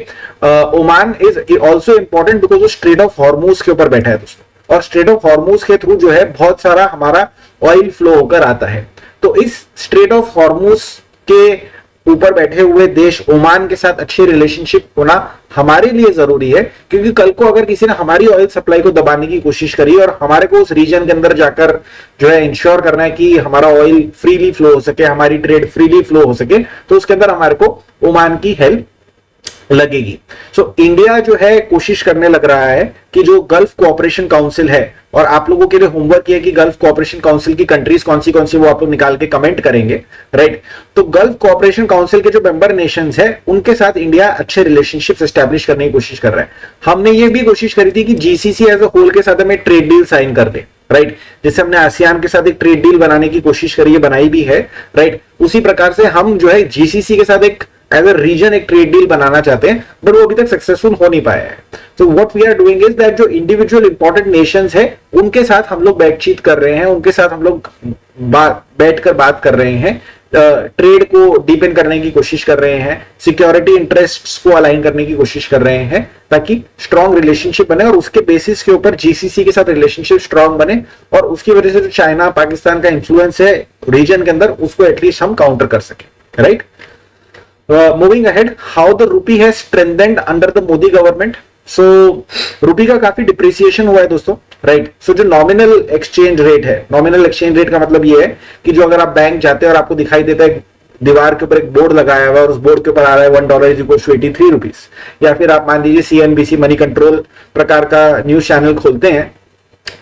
Oman is also important because वो स्ट्रेट ऑफ हॉर्मूज के ऊपर बैठा है दोस्तों, और स्ट्रेट ऑफ हॉर्मूज के थ्रू जो है बहुत सारा हमारा ऑयल फ्लो होकर आता है। तो इस स्ट्रेट ऑफ हॉर्मूज के ऊपर बैठे हुए देश ओमान के साथ अच्छे रिलेशनशिप होना हमारे लिए जरूरी है, क्योंकि कल को अगर किसी ने हमारी ऑयल सप्लाई को दबाने की कोशिश करी और हमारे को उस रीजन के अंदर जाकर जो है इंश्योर करना है कि हमारा ऑयल फ्रीली फ्लो हो सके, हमारी ट्रेड फ्रीली फ्लो हो सके, तो उसके अंदर हमारे को ओमान की हेल्प लगेगी। सो इंडिया जो है कोशिश करने लग रहा है कि जो गल्फ कोऑपरेशन काउंसिल है, और आप लोगों के लिए होमवर्क है कि गल्फ कोऑपरेशन काउंसिल की कंट्रीज कौन सी वो आप लोग निकाल के कमेंट करेंगे, राइट? तो गल्फ कोऑपरेशन काउंसिल के जो मेंबर नेशंस है उनके साथ इंडिया अच्छे रिलेशनशिप्स एस्टैब्लिश करने की कोशिश कर रहा है। हमने ये भी कोशिश करी थी कि जीसीसी एज अ होल के साथ हमें ट्रेड डील साइन कर दे, राइट? जैसे हमने आसियान के साथ एक ट्रेड डील बनाने की कोशिश करी है, बनाई भी है, राइट? उसी प्रकार से हम जो है जीसीसी के साथ एक एज अ रीजन एक ट्रेड डील बनाना चाहते हैं, बट वो अभी तक सक्सेसफुल हो नहीं पाया है। तो what we are doing is that जो इंडिविजुअल इंपॉर्टेंट नेशंस है उनके साथ हम लोग बातचीत कर रहे हैं, उनके साथ हम लोग बैठकर बात कर रहे हैं, ट्रेड को डीपन करने की कोशिश कर रहे हैं, सिक्योरिटी इंटरेस्ट्स को अलाइन करने की कोशिश कर रहे हैं, ताकि स्ट्रॉन्ग रिलेशनशिप बने और उसके बेसिस के ऊपर जीसीसी के साथ रिलेशनशिप स्ट्रॉन्ग बने, और उसकी वजह से जो चाइना पाकिस्तान का इंफ्लुएंस है रीजन के अंदर उसको एटलीस्ट हम काउंटर कर सके, right? Moving ahead, how the rupee has strengthened under the Modi government. So रूपी का काफी डिप्रिसिएशन हुआ है दोस्तों, राइट? सो जो नॉमिनल एक्सचेंज रेट है, नॉमिनल एक्सचेंज रेट का मतलब ये है कि जो अगर आप बैंक जाते हैं और आपको दिखाई देता है दीवार के ऊपर एक बोर्ड लगाया हुआ है और उस बोर्ड के ऊपर आ रहा है $1 इज इक्वल टू 83 रुपीज, या फिर आप मान लीजिए CNBC मनी कंट्रोल प्रकार का न्यूज चैनल खोलते हैं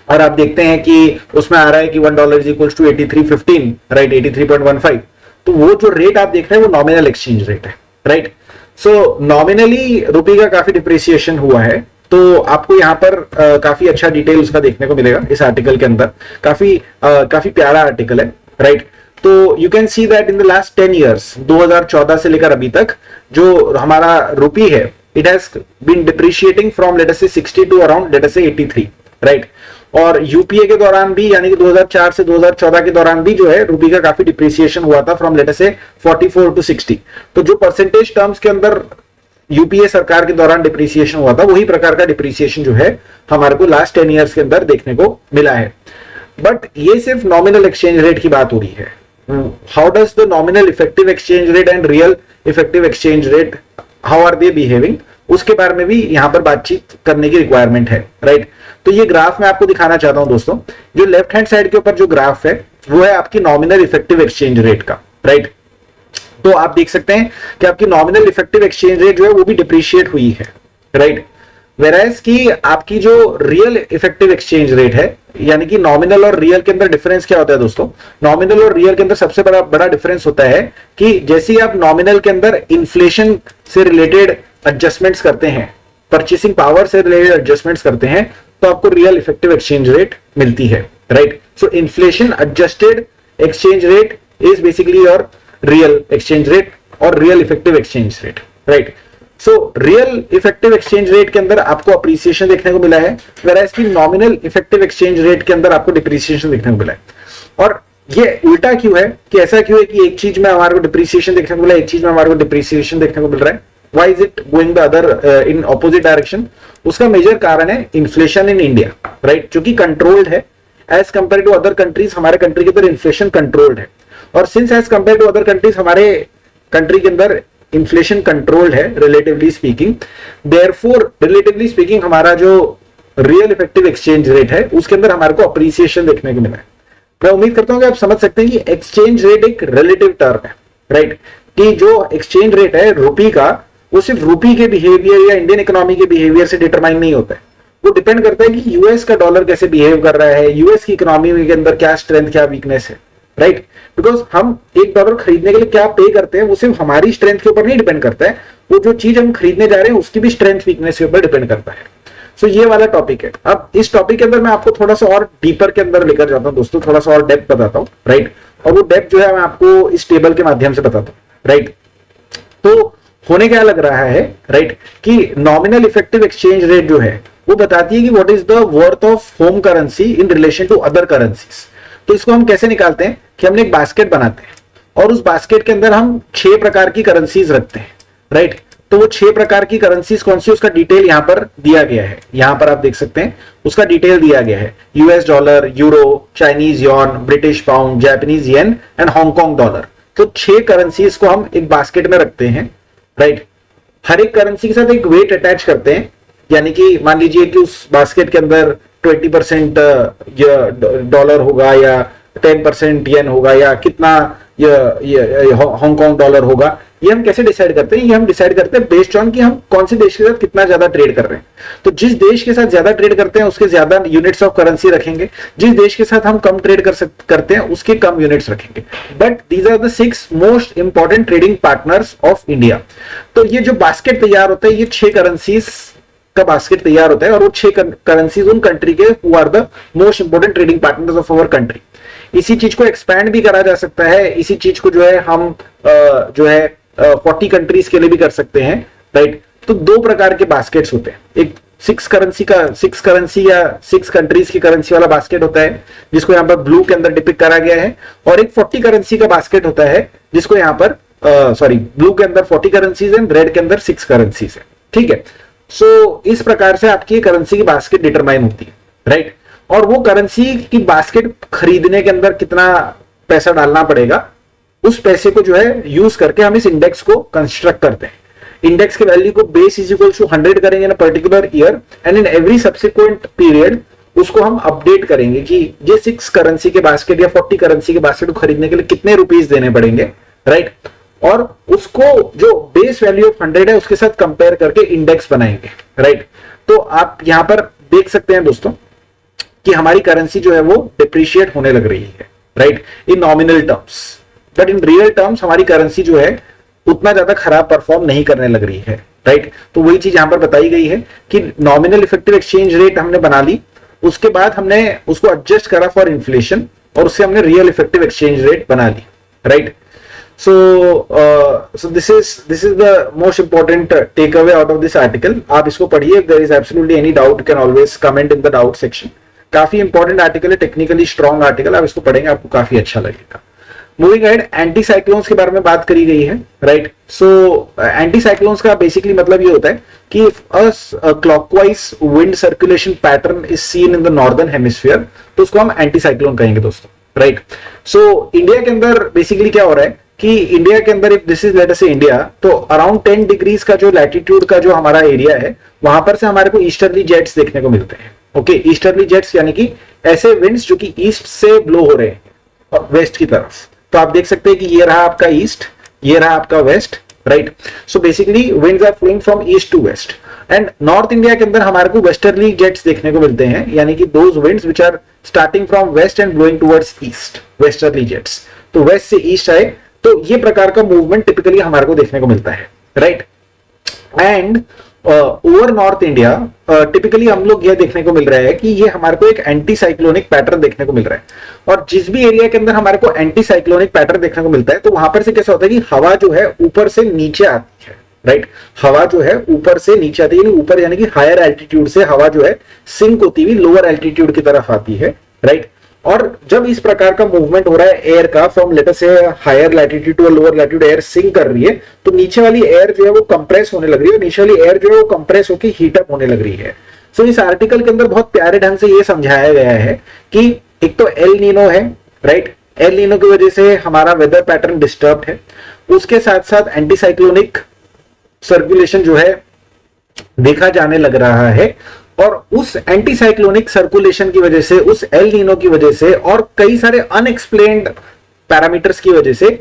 और आप देखते हैं कि उसमें आ रहा है कि $1 इज इक्वल टू 83.15, राइट? 83.15, तो वो जो रेट आप देख रहे हैं वो नॉमिनल एक्सचेंज रेट है, राइट? सो नॉमिनली रुपये का काफी डिप्रिसिएशन हुआ है, तो आपको यहाँ पर काफी अच्छा डिटेल उसका देखने को मिलेगा इस आर्टिकल के अंदर। काफी प्यारा आर्टिकल है, राइट? तो you can see that in the last 10 years, 2014 से लेकर अभी तक जो हमारा रुपी है, it has been depreciating from let us say 60 to around late us से 83, राइट? और यूपीए के दौरान भी, यानी कि 2004 से 2014 के दौरान भी जो है रुपये का काफी डिप्रिसिएशन हुआ था फ्रॉम लेट अस से 44 टू 60। तो जो परसेंटेज टर्म्स के अंदर यूपीए सरकार के दौरान डिप्रिसिएशन हुआ था, वही प्रकार का डिप्रिसिएशन जो है हमारे को लास्ट 10 ईयर्स के अंदर देखने को मिला है। बट ये सिर्फ नॉमिनल एक्सचेंज रेट की बात हो रही है। How does the nominal effective exchange rate and real effective exchange rate, how are they behaving, उसके बारे में भी यहां पर बातचीत करने की रिक्वायरमेंट है, राइट? तो ये ग्राफ मैं आपको दिखाना चाहता हूं दोस्तों। जो लेफ्ट हैंड साइड के ऊपर जो ग्राफ है वो है आपकी नॉमिनल इफेक्टिव एक्सचेंज रेट का, राइट? तो आप देख सकते हैं कि आपकी नॉमिनल इफेक्टिव एक्सचेंज रेट जो है वो भी डिप्रिशिएट हुई है, राइट? वेराइज की आपकी जो रियल इफेक्टिव एक्सचेंज रेट है, यानी कि नॉमिनल और रियल के अंदर डिफरेंस क्या होता है दोस्तों? नॉमिनल और रियल के अंदर सबसे बड़ा डिफरेंस होता है कि जैसे ही आप नॉमिनल के अंदर इन्फ्लेशन से रिलेटेड एडजस्टमेंट्स करते हैं, परचेसिंग पावर से रिलेटेड एडजस्टमेंट्स करते हैं, तो आपको रियल इफेक्टिव एक्सचेंज रेट मिलती है, right? So inflation adjusted exchange rate is basically your real exchange rate और real effective exchange rate, right? So real effective exchange rate के अंदर आपको अप्रिसिएशन देखने को मिला है, वेराइज की नॉमिनल इफेक्टिव एक्सचेंज रेट के अंदर आपको डिप्रिसिएशन देखने को मिला है। और ये उल्टा क्यों है कि ऐसा क्यों है कि एक चीज में हमारे को डिप्रिसिएशन देखने को मिला, एक चीज में हमारे को डिप्रिसिएशन देखने को मिल रहा है? Why is it going the other in opposite direction? उसका मेजर कारण है इन्फ्लेशन इन इंडिया, राइट, जो कि कंट्रोल्ड है as compared to other countries. हमारे कंट्री के अंदर इन्फ्लेशन कंट्रोल्ड है, और since as compared to other countries हमारे कंट्री के अंदर इन्फ्लेशन कंट्रोल्ड है relatively speaking, therefore relatively speaking हमारा जो रियल इफेक्टिव एक्सचेंज रेट है उसके अंदर हमारे को अप्रिसिएशन देखने को मिला है। मैं उम्मीद करता हूं कि आप समझ सकते हैं कि एक्सचेंज रेट एक रिलेटिव टर्म है, राइट, कि जो एक्सचेंज रेट है रुपी का, वो सिर्फ रुपी के बिहेवियर या इंडियन इकोनॉमी के बिहेवियर से डिटरमाइन नहीं होता है, वो डिपेंड करता है कि यूएस का डॉलर कैसे बिहेव कर रहा है, यूएस की इकोनॉमी के अंदर क्या स्ट्रेंथ क्या वीकनेस है, राइट। बिकॉज हम एक डॉलर खरीदने के लिए क्या पे करते हैं वो सिर्फ हमारी स्ट्रेंथ के ऊपर नहीं डिपेंड करता है, वो जो चीज हम खरीदने जा रहे हैं उसकी भी स्ट्रेंथ वीकनेस के ऊपर डिपेंड करता है। सो ये वाला टॉपिक है। अब इस टॉपिक के अंदर मैं आपको थोड़ा सा और डीपर के अंदर लेकर जाता हूं दोस्तों, थोड़ा सा और डेप्थ बताता हूं, राइट, और वो डेप्थ जो है मैं आपको इस टेबल के माध्यम से बताता हूं, राइट। तो होने क्या लग रहा है, राइट, कि नॉमिनल इफेक्टिव एक्सचेंज रेट जो है वो बताती है कि what is the worth of home currency in relation to other currencies. तो इसको हम कैसे निकालते हैं कि हमने एक बास्केट बनाते हैं और उस बास्केट के अंदर हम 6 प्रकार की करेंसीज रखते हैं, राइट। तो वो 6 प्रकार की करेंसीज कौन सी, उसका डिटेल यहां पर दिया गया है, यहां पर आप देख सकते हैं उसका डिटेल दिया गया है। US dollar, euro, Chinese Yon, British pound, Japanese yen and Hong Kong dollar. तो 6 करेंसीज को हम एक बास्केट में रखते हैं, राइट। हर एक करेंसी के साथ एक वेट अटैच करते हैं, यानी कि मान लीजिए कि उस बास्केट के अंदर 20% डॉलर होगा या 10% येन होगा या कितना हांगकांग डॉलर होगा। ये हम कैसे डिसाइड करते हैं? ये हम डिसाइड करते हैं बेस्ड ऑन कि हम कौन से देश के साथ कितना ज्यादा ट्रेड कर रहे हैं। तो जिस देश के साथ ज्यादा ट्रेड करते हैं उसके ज्यादा यूनिट्स ऑफ करेंसी रखेंगे, जिस देश के साथ हम कम ट्रेड करते हैं उसके कम यूनिट्स रखेंगे। But these are the 6 most important trading partners of India. तो ये जो बास्केट तैयार होता है, ये 6 करेंसीज का बास्केट तैयार होता है और वो 6 करेंसीज उन कंट्री के who are the most important trading partners of our country. इसी चीज को एक्सपैंड भी करा जा सकता है, इसी चीज को जो है हम जो है 40 कंट्रीज के लिए भी कर सकते हैं, राइट। तो 2 प्रकार के बास्केट्स होते हैं, एक 6 करेंसी या 6 कंट्रीज की करेंसी वाला बास्केट होता है जिसको यहाँ पर ब्लू के अंदर डिपिक्ट करा गया है, और एक 40 करेंसी का बास्केट होता है जिसको यहाँ पर ब्लू के अंदर 40 करेंसीज है, रेड के अंदर 6 करेंसीज है, ठीक है। सो इस प्रकार से आपकी करेंसी की बास्केट डिटरमाइन होती है, राइट। और वो करेंसी की बास्केट खरीदने के अंदर कितना पैसा डालना पड़ेगा, उस पैसे को जो है यूज करके हम इस इंडेक्स को कंस्ट्रक्ट करते हैं। इंडेक्स के वैल्यू को बेस इज इक्वल टू 100 करेंगे in a particular year and in every subsequent period उसको हम अपडेट करेंगे कि ये 6 करेंसी के बास्केट या 40 करेंसी के बास्केट को खरीदने के लिए कितने रुपीस देने पड़ेंगे, राइट। और उसको जो बेस वैल्यू ऑफ 100 है उसके साथ कंपेयर करके इंडेक्स बनाएंगे, राइट। तो आप यहां पर देख सकते हैं दोस्तों कि हमारी करेंसी जो है वो डिप्रिशिएट होने लग रही है, right, in nominal terms. But in real terms हमारी करेंसी जो है उतना ज्यादा खराब परफॉर्म नहीं करने लग रही है, राइट। तो वही चीज यहां पर बताई गई है कि नॉमिनल इफेक्टिव एक्सचेंज रेट हमने बना ली, उसके बाद हमने उसको एडजस्ट करा फॉर इन्फ्लेशन और उससे हमने रियल इफेक्टिव एक्सचेंज रेट बना ली, right. So this is the most important takeaway out of this article. आप इसको पढ़िए, if there is absolutely any doubt you can always comment in the doubt section. काफी important article है, technically strong article, आप इसको पढ़ेंगे आपको काफी अच्छा लगेगा। मूविंग अहेड, एंटी साइक्लोन्स के बारे में बात करी गई है, राइट। सो एंटी साइक्लोन्स का बेसिकली मतलब ये होता है कि clockwise wind circulation pattern is seen in the northern hemisphere, तो उसको हम एंटी साइक्लोन कहेंगे दोस्तों, राइट। सो इंडिया के अंदर बेसिकली क्या हो रहा है कि इंडिया के अंदर, if this is late us से इंडिया, तो अराउंड 10 डिग्रीज का जो लैटिट्यूड का जो हमारा एरिया है वहां पर से हमारे को ईस्टर्ली जेट्स देखने को मिलते हैं। ओके, ईस्टर्ली जेट्स यानी कि ऐसे विंड्स जो कि ईस्ट से ब्लो हो रहे हैं और वेस्ट की तरफ। तो आप देख सकते हैं कि ये रहा आपका ईस्ट, ये रहा आपका west, right. So basically winds are flowing from east to west and north India के अंदर हमारे को वेस्टर्ली जेट्स देखने को मिलते हैं, यानी कि those winds which are starting from west and blowing towards east, westerly jets. तो वेस्ट से ईस्ट आए, तो ये प्रकार का मूवमेंट टिपिकली हमारे को देखने को मिलता है, right. And over north India typically हम लोग यह देखने को मिल रहा है कि ये हमारे को एक एंटी साइक्लोनिक पैटर्न देखने को मिल रहा है। और जिस भी एरिया के अंदर हमारे को एंटी साइक्लोनिक पैटर्न देखने को मिलता है, तो वहां पर से कैसा होता है कि हवा जो है ऊपर से नीचे आती है, राइट। हवा जो है ऊपर से नीचे आती है, ऊपर यानी कि हायर एल्टीट्यूड से हवा जो है सिंक होती हुई लोअर एल्टीट्यूड की तरफ आती है, राइट। और जब इस प्रकार का मूवमेंट हो रहा है एयर का, from let us say higher latitude to lower latitude air sink कर रही है, तो नीचे वाली एयर जो है वो कंप्रेस होने लग रही है, नीचे वाली एयर जो है वो कंप्रेस होकर हीट अप होने लग रही है। सो इस आर्टिकल के अंदर बहुत प्यारे ढंग से ये समझाया गया है कि एक तो एल नीनो है, राइट, एल नीनो की वजह से हमारा वेदर पैटर्न डिस्टर्ब है, उसके साथ साथ एंटीसाइक्लोनिक सर्कुलेशन जो है देखा जाने लग रहा है, और उस एंटीसाइक्लोनिक सर्कुलेशन की वजह से, उस एल नीनो की वजह से और कई सारे अनएक्सप्लेन्ड पैरामीटर्स की वजह से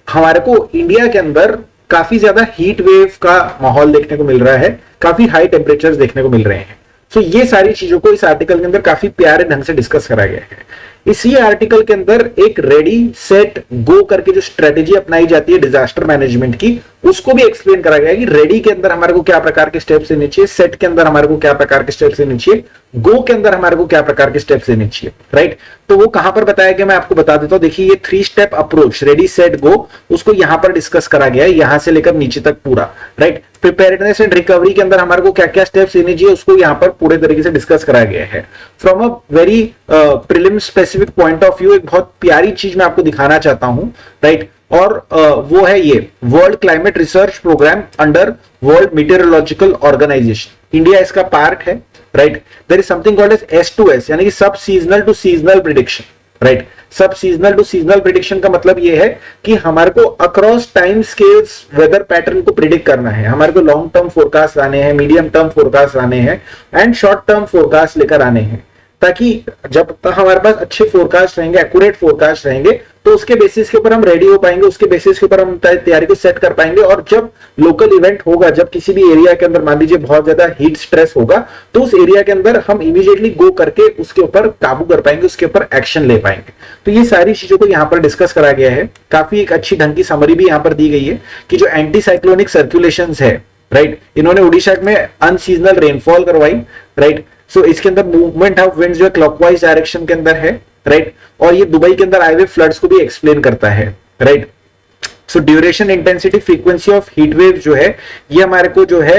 हमारे को इंडिया के अंदर काफी ज्यादा हीट वेव का माहौल देखने को मिल रहा है, काफी हाई टेम्परेचर्स देखने को मिल रहे हैं। तो ये सारी चीजों को इस आर्टिकल के अंदर काफी प्यारे ढंग से डिस्कस करा गया है। इसी आर्टिकल के अंदर एक रेडी सेट गो करके जो स्ट्रेटेजी अपनाई जाती है डिजास्टर मैनेजमेंट की, उसको भी एक्सप्लेन करा गया है कि रेडी के अंदर हमारे को क्या प्रकार के स्टेप्स लेने चाहिए, सेट के अंदर हमारे को क्या प्रकार के स्टेप्स लेने चाहिए, गो के अंदर हमारे को क्या प्रकार के स्टेप्स लेने चाहिए, राइट। तो वो कहां पर बताया गया मैं आपको बता देता हूं। देखिए ये 3 step approach ready set go, उसको यहां पर डिस्कस करा गया है, यहां से लेकर नीचे तक पूरा, राइट। प्रिपेयर्डनेस एंड रिकवरी के अंदर हमारे को क्या क्या स्टेप्स लेने चाहिए उसको यहां पर पूरे तरीके से डिस्कस कराया गया है। From a very prelim specific point of view एक बहुत प्यारी चीज मैं आपको दिखाना चाहता हूं, राइट। और वो है ये world climate research programme under world meteorological organization, India इसका पार्ट है, right. There is something called as S2S यानी कि sub seasonal to seasonal prediction, right. Sub seasonal to seasonal prediction का मतलब ये है कि हमारे को across time scales weather pattern को प्रिडिक्ट करना है, हमारे को लॉन्ग टर्म फोरकास्ट लाने हैं, मीडियम टर्म फोरकास्ट लाने हैं एंड शॉर्ट टर्म फोरकास्ट लेकर आने हैं, ताकि जब तक हमारे पास अच्छे फोरकास्ट रहेंगे, एक्यूरेट फोरकास्ट रहेंगे, तो उसके बेसिस के ऊपर हम रेडी हो पाएंगे, उसके बेसिस के ऊपर हम तैयारी को सेट कर पाएंगे। और जब लोकल इवेंट होगा, जब किसी भी एरिया के अंदर मान लीजिए बहुत ज्यादा हीट स्ट्रेस होगा, तो उस एरिया के अंदर हम इमीडिएटली गो करके उसके ऊपर काबू कर पाएंगे, उसके ऊपर एक्शन ले पाएंगे। तो ये सारी चीजों को यहाँ पर डिस्कस करा गया है। काफी एक अच्छी ढंग की समरी भी यहाँ पर दी गई है कि जो एंटी साइक्लोनिक सर्कुलेशंस है, राइट, इन्होंने उड़ीसा में अनसीजनल रेनफॉल करवाई, राइट। सो इसके अंदर मूवमेंट ऑफ विंड्स जो है क्लॉकवाइज डायरेक्शन के अंदर है, राइट। और ये दुबई के अंदर आए हुए फ्लड्स को भी एक्सप्लेन करता है, right. So duration, intensity, frequency of heat wave जो है ये हमारे को जो है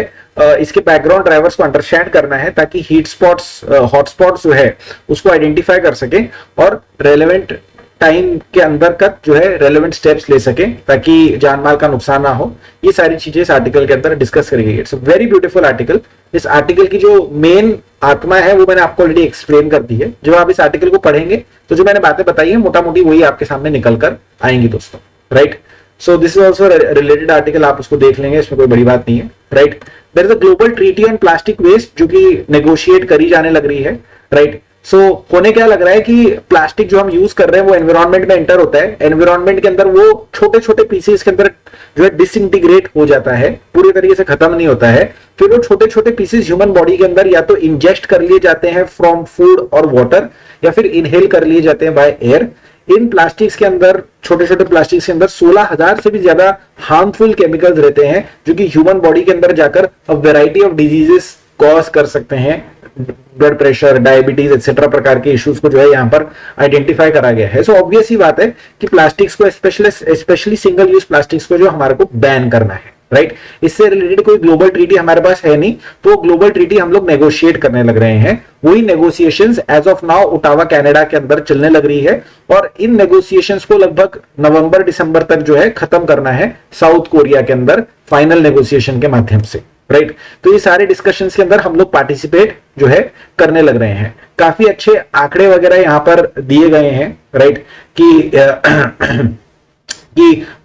इसके बैकग्राउंड ड्राइवर्स को अंडरस्टैंड करना है, ताकि हीट स्पॉट्स, हॉटस्पॉट्स जो है उसको आइडेंटिफाई कर सके और रेलेवेंट टाइम के अंदर का जो है रेलेवेंट स्टेप्स ले सके, ताकि जान माल का नुकसान ना हो। ये सारी चीजें इस आर्टिकल के अंदर डिस्कस करी गई है। It's a very beautiful article. इस आर्टिकल की जो मेन आत्मा है वो मैंने आपको ऑलरेडी एक्सप्लेन कर दी है। जब आप इस आर्टिकल को पढ़ेंगे तो जो मैंने बातें बताई है मोटा मोटी वही आपके सामने निकल कर आएंगी दोस्तों, right. So this is also related article, आप उसको देख लेंगे, इसमें कोई बड़ी बात नहीं है, right. There is a global treaty on plastic waste जो कि नेगोशिएट करी जाने लग रही है, राइट। सो होने क्या लग रहा है कि प्लास्टिक जो हम यूज कर रहे हैं वो एनवायरमेंट में एंटर होता है, एनवायरमेंट के अंदर वो छोटे छोटे पीसेस के अंदर जो है डिसइंटीग्रेट हो जाता है, पूरी तरीके से खत्म नहीं होता है। फिर वो छोटे छोटे पीसेस ह्यूमन बॉडी के अंदर या तो इंजेस्ट कर लिए जाते हैं फ्रॉम फूड और वाटर, या फिर इनहेल कर लिए जाते हैं बाय एयर। इन प्लास्टिक्स के अंदर, छोटे छोटे प्लास्टिक्स के अंदर 16,000 से भी ज्यादा हार्मफुल केमिकल्स रहते हैं जो कि ह्यूमन बॉडी के अंदर जाकर वैरायटी ऑफ डिजीजेस कॉज कर सकते हैं, ब्लड प्रेशर, डायबिटीज एक्सेट्रा प्रकार के इश्यूज को जो है यहाँ पर आइडेंटिफाई करा गया है। सो ऑब्वियस ही बात है कि प्लास्टिक्स को स्पेशली सिंगल यूज प्लास्टिक्स को जो हमारे को बैन करना है, राइट। इससे रिलेटेड कोई ग्लोबल ट्रीटी हमारे पास है नहीं, तो ग्लोबल ट्रीटी हम लोग नेगोशिएट करने लग रहे हैं। वही negotiations as of now Ottawa Canada के अंदर चलने लग रही है, और इन नेगोशिएशंस को लगभग नवंबर दिसंबर तक जो है खत्म करना है साउथ कोरिया के अंदर फाइनल नेगोशिएशन के माध्यम से, राइट। तो ये सारे डिस्कशंस के अंदर हम लोग पार्टिसिपेट जो है करने लग रहे हैं। काफी अच्छे आंकड़े वगैरह यहाँ पर दिए गए हैं, राइट, कि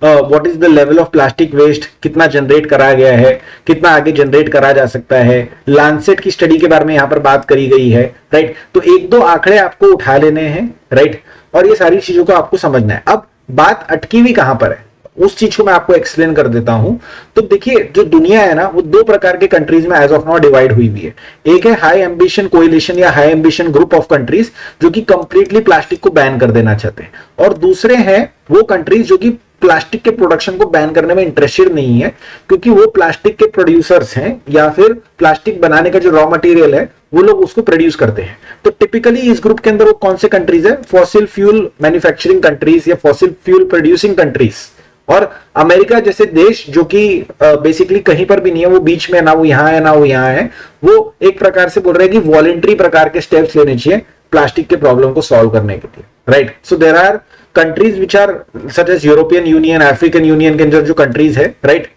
what is the level of plastic waste, कितना जनरेट करा गया है, कितना आगे जनरेट करा जा सकता है। लांसेट की स्टडी के बारे में यहाँ पर बात करी गई है, राइट। तो एक दो आंकड़े आपको उठा लेने हैं, राइट, और ये सारी चीजों को आपको समझना है। अब बात अटकी हुई कहां पर है उस चीज को मैं आपको एक्सप्लेन कर देता हूं। तो देखिए जो दुनिया है ना वो दो प्रकार के कंट्रीज में एज ऑफ नाउ डिवाइड हुई हुई है। एक है हाई एम्बिशन कोलिशन या high ambition group of countries जो कि कंप्लीटली प्लास्टिक को बैन कर देना चाहते हैं, और दूसरे हैं वो कंट्रीज जो कि प्लास्टिक के प्रोडक्शन को बैन करने में इंटरेस्टेड नहीं है, क्योंकि वो प्लास्टिक के प्रोड्यूसर्स हैं या फिर प्लास्टिक बनाने का जो रॉ मटेरियल है वो लोग उसको प्रोड्यूस करते हैं। तो टिपिकली इस ग्रुप के अंदर वो कौन से कंट्रीज है? फॉसिल फ्यूल मैन्युफैक्चरिंग कंट्रीज या फॉसिल फ्यूल प्रोड्यूसिंग कंट्रीज, और अमेरिका जैसे देश जो कि बेसिकली कहीं पर भी नहीं है, वो बीच में, ना वो यहाँ है ना वो यहाँ है, वो एक प्रकार से बोल रहे हैं कि वॉलेंट्री प्रकार के स्टेप्स लेने चाहिए प्लास्टिक के प्रॉब्लम को सॉल्व करने के लिए, right. So there are countries which are such as European Union, African Union के अंदर जो कंट्रीज है, right,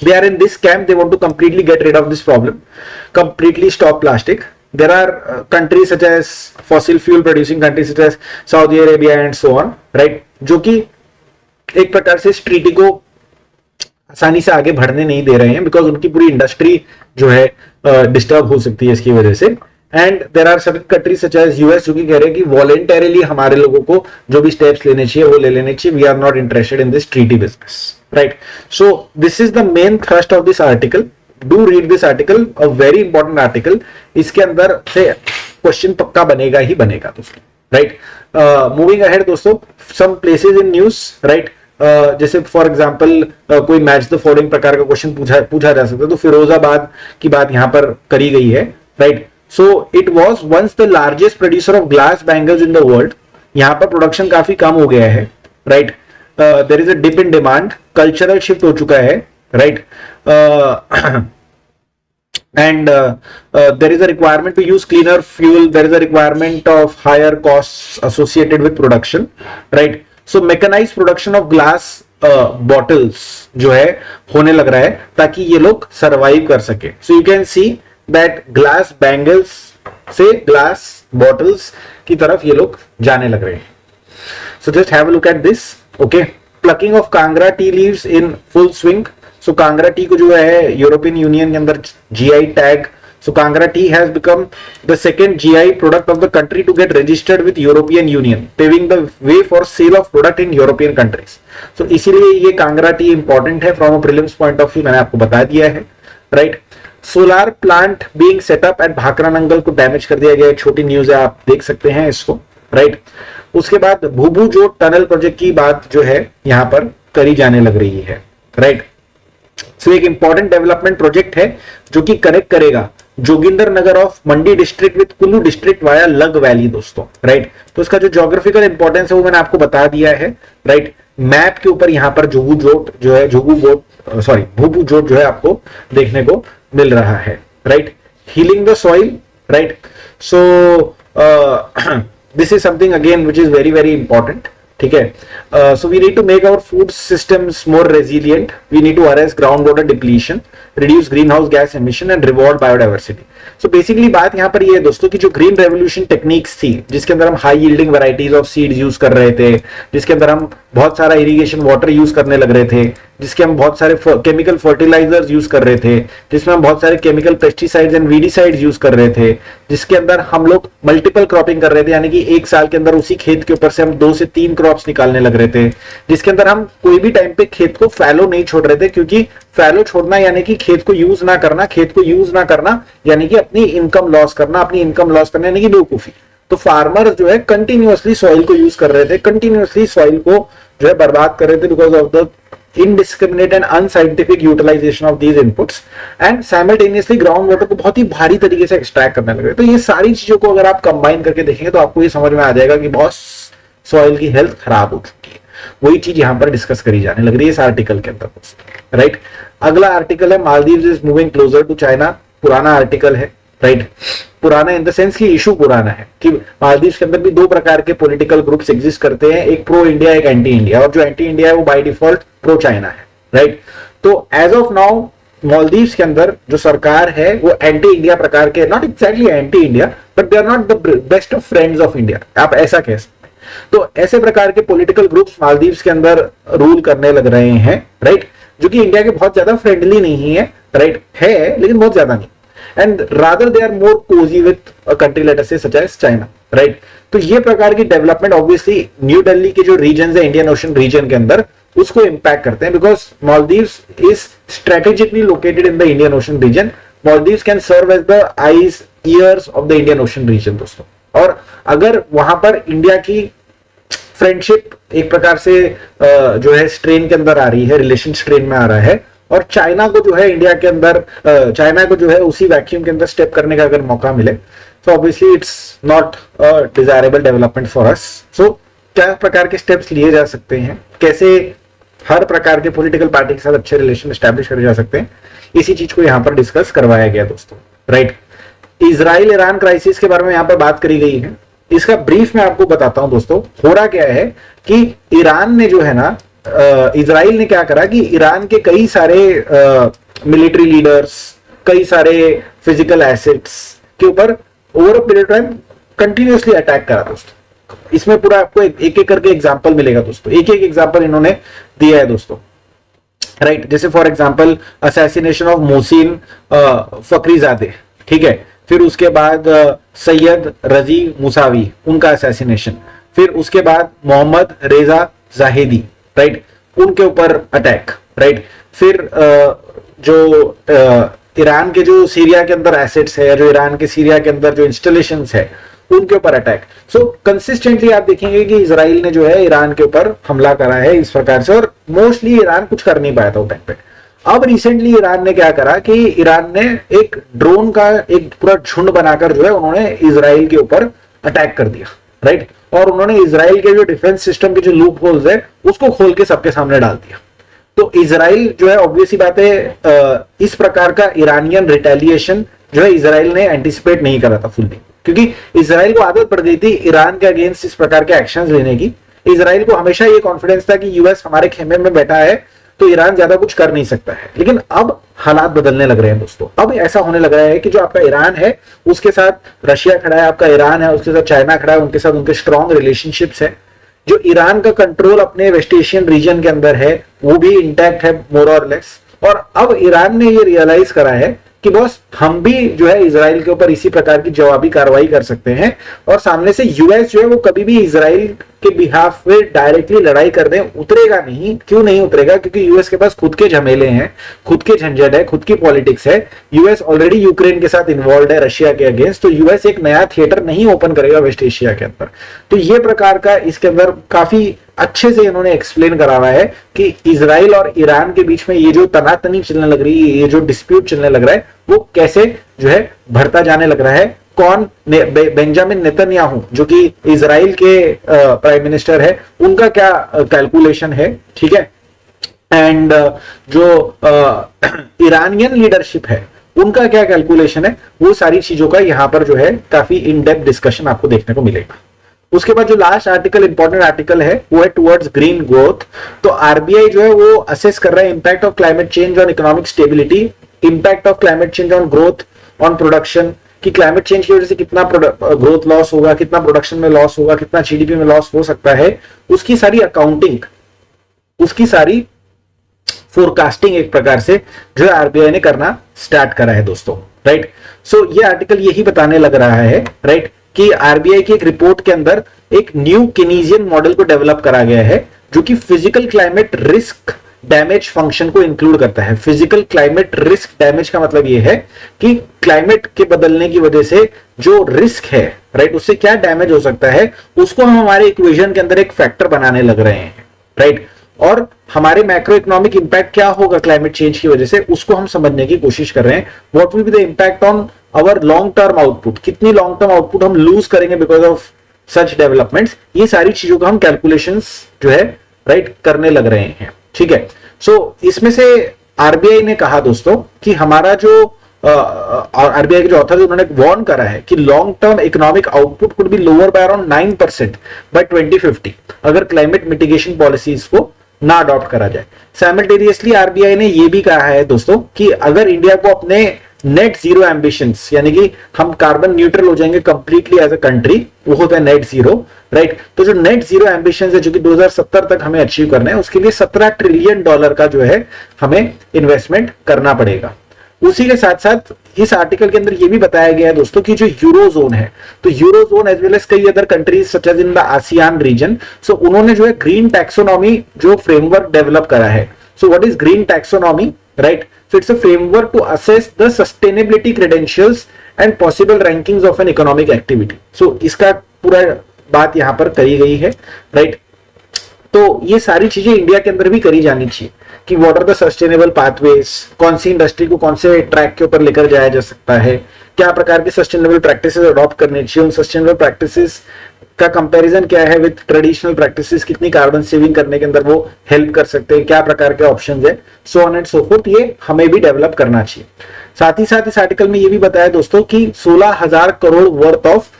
they are in this camp. They want to completely get rid of this problem, completely stop plastic. There are countries such as fossil fuel producing countries such as Saudi Arabia and so on, right, जो कि एक प्रकार से इस treaty को आसानी से आगे बढ़ने नहीं दे रहे हैं, बिकॉज उनकी पूरी इंडस्ट्री जो है डिस्टर्ब हो सकती है इसकी वजह से। And there are certain countries such as US जो कि कह रहे हैं कि वॉलेंटरीली हमारे लोगों को जो भी स्टेप्स लेने चाहिए वो ले लेने चाहिए, we are not interested in this treaty business, right. So this is the main thrust of this article, do read this article, a very important article. इसके अंदर से क्वेश्चन पक्का बनेगा ही बनेगा दोस्तों, राइट। मूविंग अहेड दोस्तों, some places in news, right, जैसे for example कोई मैच द फॉलोइंग प्रकार का क्वेश्चन पूछा जा सकता है, तो फिरोजाबाद की बात यहां पर करी गई है, right. So it was once the largest producer of glass bangles in the world. यहां पर प्रोडक्शन काफी कम हो गया है, right. There is a dip in demand, cultural shift हो चुका है, right. and there is a requirement to use cleaner fuel, there is a requirement of higher costs associated with production, right. So mechanized production of glass bottles जो है होने लग रहा है ताकि ये लोग सर्वाइव कर सके। So you can see that glass bangles से glass bottles की तरफ ये लोग जाने लग रहे हैं। So just have a look at this, okay. Plucking of Kangra tea leaves in full swing. So Kangra tea को जो है यूरोपियन यूनियन के अंदर GI tag, so Kangra tea has become the second GI product of the country to get registered with European union, paving the way for sale of product in European countries. So इसीलिए ये Kangra tea important है from a prelims point of view, मैंने आपको बता दिया है, right. Solar plant being set up at Bhakra Nangal को damage कर दिया गया, छोटी न्यूज है, आप देख सकते हैं इसको, राइट। उसके बाद भूभू जो टनल प्रोजेक्ट की बात जो है यहां पर करी जाने लग रही है, राइट। सो एक इंपॉर्टेंट डेवलपमेंट प्रोजेक्ट है जो कि कनेक्ट करेगा Joginder Nagar of Mandi district with Kullu district via Lug valley दोस्तों, राइट। तो इसका जो ज्योग्राफिकल इंपॉर्टेंस है वो मैंने आपको बता दिया है, राइट। मैप के ऊपर यहां पर भूभू जोट जो है आपको देखने को मिल रहा है, right. Healing the soil, right. So this is something again which is very very important, ठीक है। So we need to make our food systems more resilient, we need to arrest ground water depletion, reduce green house gas emission and reward biodiversity. So basically बात यहां पर ये है दोस्तों कि जो ग्रीन रेवोल्यूशन टेक्निक्स थी जिसके अंदर हम high yielding varieties of seeds use कर रहे थे, जिसके अंदर हम बहुत सारा इरिगेशन वाटर यूज करने लग रहे थे, जिसके हम बहुत सारे केमिकल फर्टिलाइजर्स यूज कर रहे थे, जिसमें हम बहुत सारे chemical pesticides and weedicides use कर रहे थे, जिसके अंदर हम लोग मल्टीपल क्रॉपिंग कर रहे थे, यानी कि एक साल के अंदर उसी खेत के ऊपर से हम 2 से 3 क्रॉप्स निकालने लग रहे थे, जिसके अंदर हम कोई भी टाइम पे खेत को फैलो नहीं छोड़ रहे थे, क्योंकि फैलो छोड़ना यानी कि खेत को यूज ना करना, खेत को यूज ना करना यानी कि अपनी इनकम लॉस करना, अपनी इनकम लॉस करना यानी कि बेवकूफी। तो फार्मर जो है कंटिन्यूअसली सॉइल को यूज कर रहे थे, कंटिन्यूअसली सॉइल को जो है बर्बाद कर रहे थे because of the indiscriminate and unscientific utilization of these inputs and simultaneously ground water को बहुत ही भारी तरीके से एक्सट्रैक्ट करने लगे। तो ये सारी चीजों को अगर आप कंबाइन करके देखेंगे तो आपको ये समझ में आ जाएगा कि बहुत सॉइल की हेल्थ खराब हो चुकी है। वही चीज यहां पर डिस्कस करी जाने लग रही है इस आर्टिकल के अंदर, राइट। अगला आर्टिकल है Maldives is moving closer to China. पुराना आर्टिकल है, राइट। पुराना इन द सेंस कि इशू पुराना है कि मालदीव्स के अंदर भी 2 प्रकार के पॉलिटिकल ग्रुप्स एग्जिस्ट करते हैं, एक प्रो इंडिया एक एंटी इंडिया, और जो एंटी इंडिया है वो बाय डिफॉल्ट प्रो चाइना है, राइट। तो एज ऑफ नाउ मालदीव्स के अंदर जो सरकार है वो एंटी इंडिया प्रकार के, not exactly anti India but they are not the best of friends of India, आप ऐसा कह सकते हैं। तो ऐसे प्रकार के पॉलिटिकल ग्रुप्स मालदीव्स के अंदर रूल करने लग रहे हैं, राइट, जो कि इंडिया के बहुत ज्यादा फ्रेंडली नहीं है, राइट, है लेकिन बहुत ज्यादा नहीं, and rather they are more cozy with a country let us say such as China, right। तो ये प्रकार की डेवलपमेंट ऑब्वियसली न्यू दिल्ली के जो रीजन है इंडियन ओशन रीजन के अंदर उसको इंपैक्ट करते हैं, because Maldives is strategically located in the Indian ocean region. Maldives can serve as the eyes ears of the Indian ocean region दोस्तों। और अगर वहां पर इंडिया की फ्रेंडशिप एक प्रकार से जो है स्ट्रेन के अंदर आ रही है, रिलेशन स्ट्रेन में आ रहा है, और चाइना को जो है इंडिया के अंदर चाइना को जो है उसी वैक्यूम के अंदर स्टेप करने का अगर मौका मिले तो obviously it's not a desirable development for us. So क्या प्रकार के स्टेप्स लिए जा सकते हैं, कैसे हर प्रकार के पॉलिटिकल पार्टी के साथ अच्छे रिलेशन एस्टैब्लिश करे जा सकते हैं, इसी चीज को यहां पर डिस्कस करवाया गया दोस्तों, राइट। इजराइल ईरान क्राइसिस के बारे में यहां पर बात करी गई है, इसका ब्रीफ मैं आपको बताता हूं दोस्तों। हो रहा क्या है कि ईरान ने जो है ना, इजराइल ने क्या करा कि ईरान के कई सारे मिलिट्री लीडर्स, कई सारे फिजिकल एसेट्स के ऊपर over a period time continuously attack करा दोस्तों। इसमें पूरा आपको एक एक करके एग्जांपल मिलेगा दोस्तों, एक एक एग्जांपल इन्होंने दिया है दोस्तों, राइट। जैसे for example assassination of Mohsen Fakhrizadeh, ठीक है। फिर उसके बाद सैयद रजी मुसावी, उनका असैसिनेशन। फिर उसके बाद मोहम्मद रेजा जाहिदी, राइट, उनके ऊपर अटैक, राइट। फिर जो ईरान के जो सीरिया के अंदर एसेट्स है, जो ईरान के सीरिया के अंदर जो इंस्टॉलेशंस है, उनके ऊपर अटैक। सो कंसिस्टेंटली आप देखेंगे कि इजराइल ने जो है ईरान के ऊपर हमला करा है इस प्रकार से, और मोस्टली ईरान कुछ कर नहीं पाया था उस टाइम पे। अब रिसेंटली ईरान ने क्या करा कि ईरान ने एक ड्रोन का एक पूरा झुंड बनाकर जो है उन्होंने इजराइल के ऊपर अटैक कर दिया, राइट। और उन्होंने इजराइल के जो डिफेंस सिस्टम के जो लूप होल्स है उसको खोल के सबके सामने डाल दिया। तो इजराइल जो है ऑब्वियसली बात है, इस प्रकार का ईरानियन रिटेलिएशन जो है इजराइल ने एंटिसिपेट नहीं करा था फुल्ली, क्योंकि इजराइल को आदत पड़ गई थी ईरान के अगेंस्ट इस प्रकार के एक्शंस लेने की। इजराइल को हमेशा ये कॉन्फिडेंस था कि यूएस हमारे खेमे में बैठा है तो ईरान ज्यादा कुछ कर नहीं सकता है। लेकिन अब हालात बदलने लग रहे हैं दोस्तों। अब ऐसा होने लग रहा है कि जो आपका ईरान है उसके साथ रशिया खड़ा है, आपका ईरान है उसके साथ चाइना खड़ा है, उनके साथ उनके स्ट्रॉन्ग रिलेशनशिप्स है। जो ईरान का कंट्रोल अपने वेस्ट एशियन रीजन के अंदर है वो भी इंटैक्ट है मोर और लेस। और अब ईरान ने ये रियलाइज करा है कि बॉस हम भी जो है इजराइल के ऊपर इसी प्रकार की जवाबी कार्रवाई कर सकते हैं, और सामने से यूएस जो है वो कभी भी इजराइल के बिहाफ में डायरेक्टली लड़ाई करने उतरेगा नहीं। क्यों नहीं उतरेगा? क्योंकि यूएस के पास खुद के झमेले हैं, खुद के झंझट है, खुद की पॉलिटिक्स है। यूएस ऑलरेडी यूक्रेन के साथ इन्वॉल्व है रशिया के अगेंस्ट, तो यूएस एक नया थिएटर नहीं ओपन करेगा वेस्ट एशिया के अंदर। तो ये प्रकार का इसके अंदर काफी अच्छे से इन्होंने एक्सप्लेन करा हुआ है कि इजराइल और ईरान के बीच में ये जो तनातनी चलने लग रही है, ये जो डिस्प्यूट चलने लग रहा है, वो कैसे जो है बढ़ता जाने लग रहा है। कौन बेंजामिन नेतन्याहू जो कि इजराइल के प्राइम मिनिस्टर है, उनका क्या कैलकुलेशन है, ठीक है। एंड जो ईरानियन लीडरशिप है उनका क्या कैलकुलेशन है, वो सारी चीजों का यहां पर जो है काफी इन डेप्थ डिस्कशन आपको देखने को मिलेगा। उसके बाद जो लास्ट आर्टिकल, इंपॉर्टेंट आर्टिकल है, वो है टुवर्ड्स ग्रीन ग्रोथ। तो आरबीआई जो है वो असेस कर रहा है impact of climate change on economic stability, impact of climate change on growth, on production, कि क्लाइमेट चेंज की वजह से कितना ग्रोथ लॉस होगा, कितना प्रोडक्शन में लॉस होगा, कितना जीडीपी में लॉस हो सकता है, उसकी सारी अकाउंटिंग, उसकी सारी फोरकास्टिंग एक प्रकार से जो है आरबीआई ने करना स्टार्ट करा है दोस्तों, राइट। सो ये आर्टिकल यही बताने लग रहा है, राइट, कि आरबीआई की एक रिपोर्ट के अंदर एक न्यू केनीजियन मॉडल को डेवलप करा गया है जो कि physical climate risk damage function को इंक्लूड करता है। फिजिकल क्लाइमेट रिस्क डैमेज का मतलब यह है कि क्लाइमेट के बदलने की वजह से जो रिस्क है, राइट, उससे क्या डैमेज हो सकता है, उसको हम हमारे इक्वेशन के अंदर एक फैक्टर बनाने लग रहे हैं, राइट। और हमारे मैक्रो इकोनॉमिक इंपैक्ट क्या होगा क्लाइमेट चेंज की वजह से, उसको हम समझने की कोशिश कर रहे हैं। What will be the impact on our long term output, कितनी लॉन्ग टर्म आउटपुट हम लूज करेंगे बिकॉज ऑफ सच डेवलपमेंट्स, ये सारी चीजों का हम कैलकुलेशंस जो है राइट करने लग रहे हैं, ठीक है। सो इसमें से आरबीआई ने कहा दोस्तों कि हमारा जो आरबीआई के जो ऑथर उन्होंने वार्न करा है कि long term economic output could be lower by around 9% by 2050 अगर क्लाइमेट मिटिगेशन पॉलिसीज को ना अडॉप्ट करा जाए। साइमल्टेनियसली आरबीआई ने यह भी कहा है दोस्तों कि अगर इंडिया को अपने नेट जीरो एम्बिशंस, यानी कि हम कार्बन न्यूट्रल हो जाएंगे कंप्लीटली एज अ कंट्री, वो होता है नेट जीरो, राइट। तो जो नेट जीरो एम्बिशंस है जो कि 2070 तक हमें अचीव करना है, उसके लिए $17 ट्रिलियन का जो है हमें इन्वेस्टमेंट करना पड़ेगा। उसी के साथ साथ इस आर्टिकल के अंदर यह भी बताया गया है दोस्तों कि जो यूरो जोन है, तो euro zone as well as कई other countries such as in the ASEAN region, so उन्होंने जो है ग्रीन टैक्सोनॉमी जो फ्रेमवर्क डेवलप करा है। So what is green taxonomy, right? So it's a framework to assess the sustainability credentials and possible rankings of an economic activity. So इसका पूरा बात यहाँ पर करी गई है, राइट। तो ये सारी चीजें इंडिया के अंदर भी करी जानी चाहिए कि what are the sustainable pathways, कौन सी इंडस्ट्री को कौन से ट्रैक के ऊपर लेकर जाया जा सकता है, क्या प्रकार की सस्टेनेबल प्रैक्टिसेस अडॉप्ट करनी चाहिए, उन सस्टेनेबल प्रैक्टिसेस का कंपैरिजन क्या है विद ट्रेडिशनल प्रैक्टिसेस, कितनी कार्बन सेविंग करने के अंदर वो हेल्प कर सकते हैं, क्या प्रकार के ऑप्शंस है, so on and so fourth, ये हमें भी डेवलप करना चाहिए। साथ ही साथ इस आर्टिकल में ये भी बताया दोस्तों कि 16,000 करोड़ वर्थ ऑफ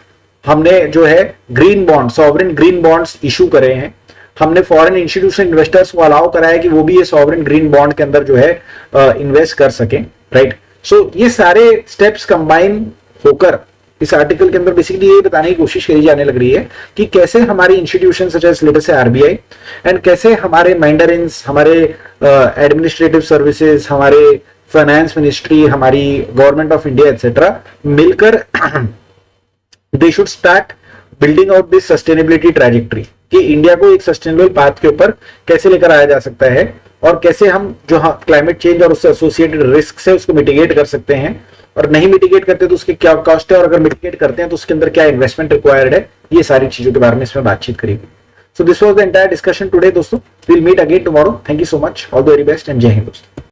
हमने जो है green bond, sovereign green bonds issue करे हैं, हमने फॉरेन इंस्टीट्यूशन इन्वेस्टर्स को अलाउ कराया कि वो भी ये सॉवरेन ग्रीन बॉन्ड के अंदर जो है इन्वेस्ट कर सकें, राइट। सो ये सारे स्टेप्स कंबाइन होकर इस आर्टिकल के अंदर बेसिकली ये बताने की कोशिश करी जाने लग रही है कि कैसे हमारी institution such as let's say RBI and कैसे हमारे मैंडरिन्स, हमारे एडमिनिस्ट्रेटिव सर्विसेज, हमारे फाइनेंस मिनिस्ट्री, हमारी गवर्नमेंट ऑफ इंडिया एक्सेट्रा मिलकर they should start building out this sustainability trajectory कि इंडिया को एक सस्टेनेबल पाथ के ऊपर कैसे लेकर आया जा सकता है और कैसे हम जो क्लाइमेट चेंज और उससे एसोसिएटेड रिस्क है उसको मिटिगेट कर सकते हैं, और नहीं मिटिगेट करते तो उसके क्या कॉस्ट है, और अगर मिटिगेट करते हैं तो उसके अंदर क्या इन्वेस्टमेंट रिक्वायर्ड है, ये सारी चीजों के बारे में इसमें बातचीत करेंगे। So this was the entire discussion today दोस्तों। Will meet again tomorrow. Thank you so much, all the very best and जय हिंद दोस्तों।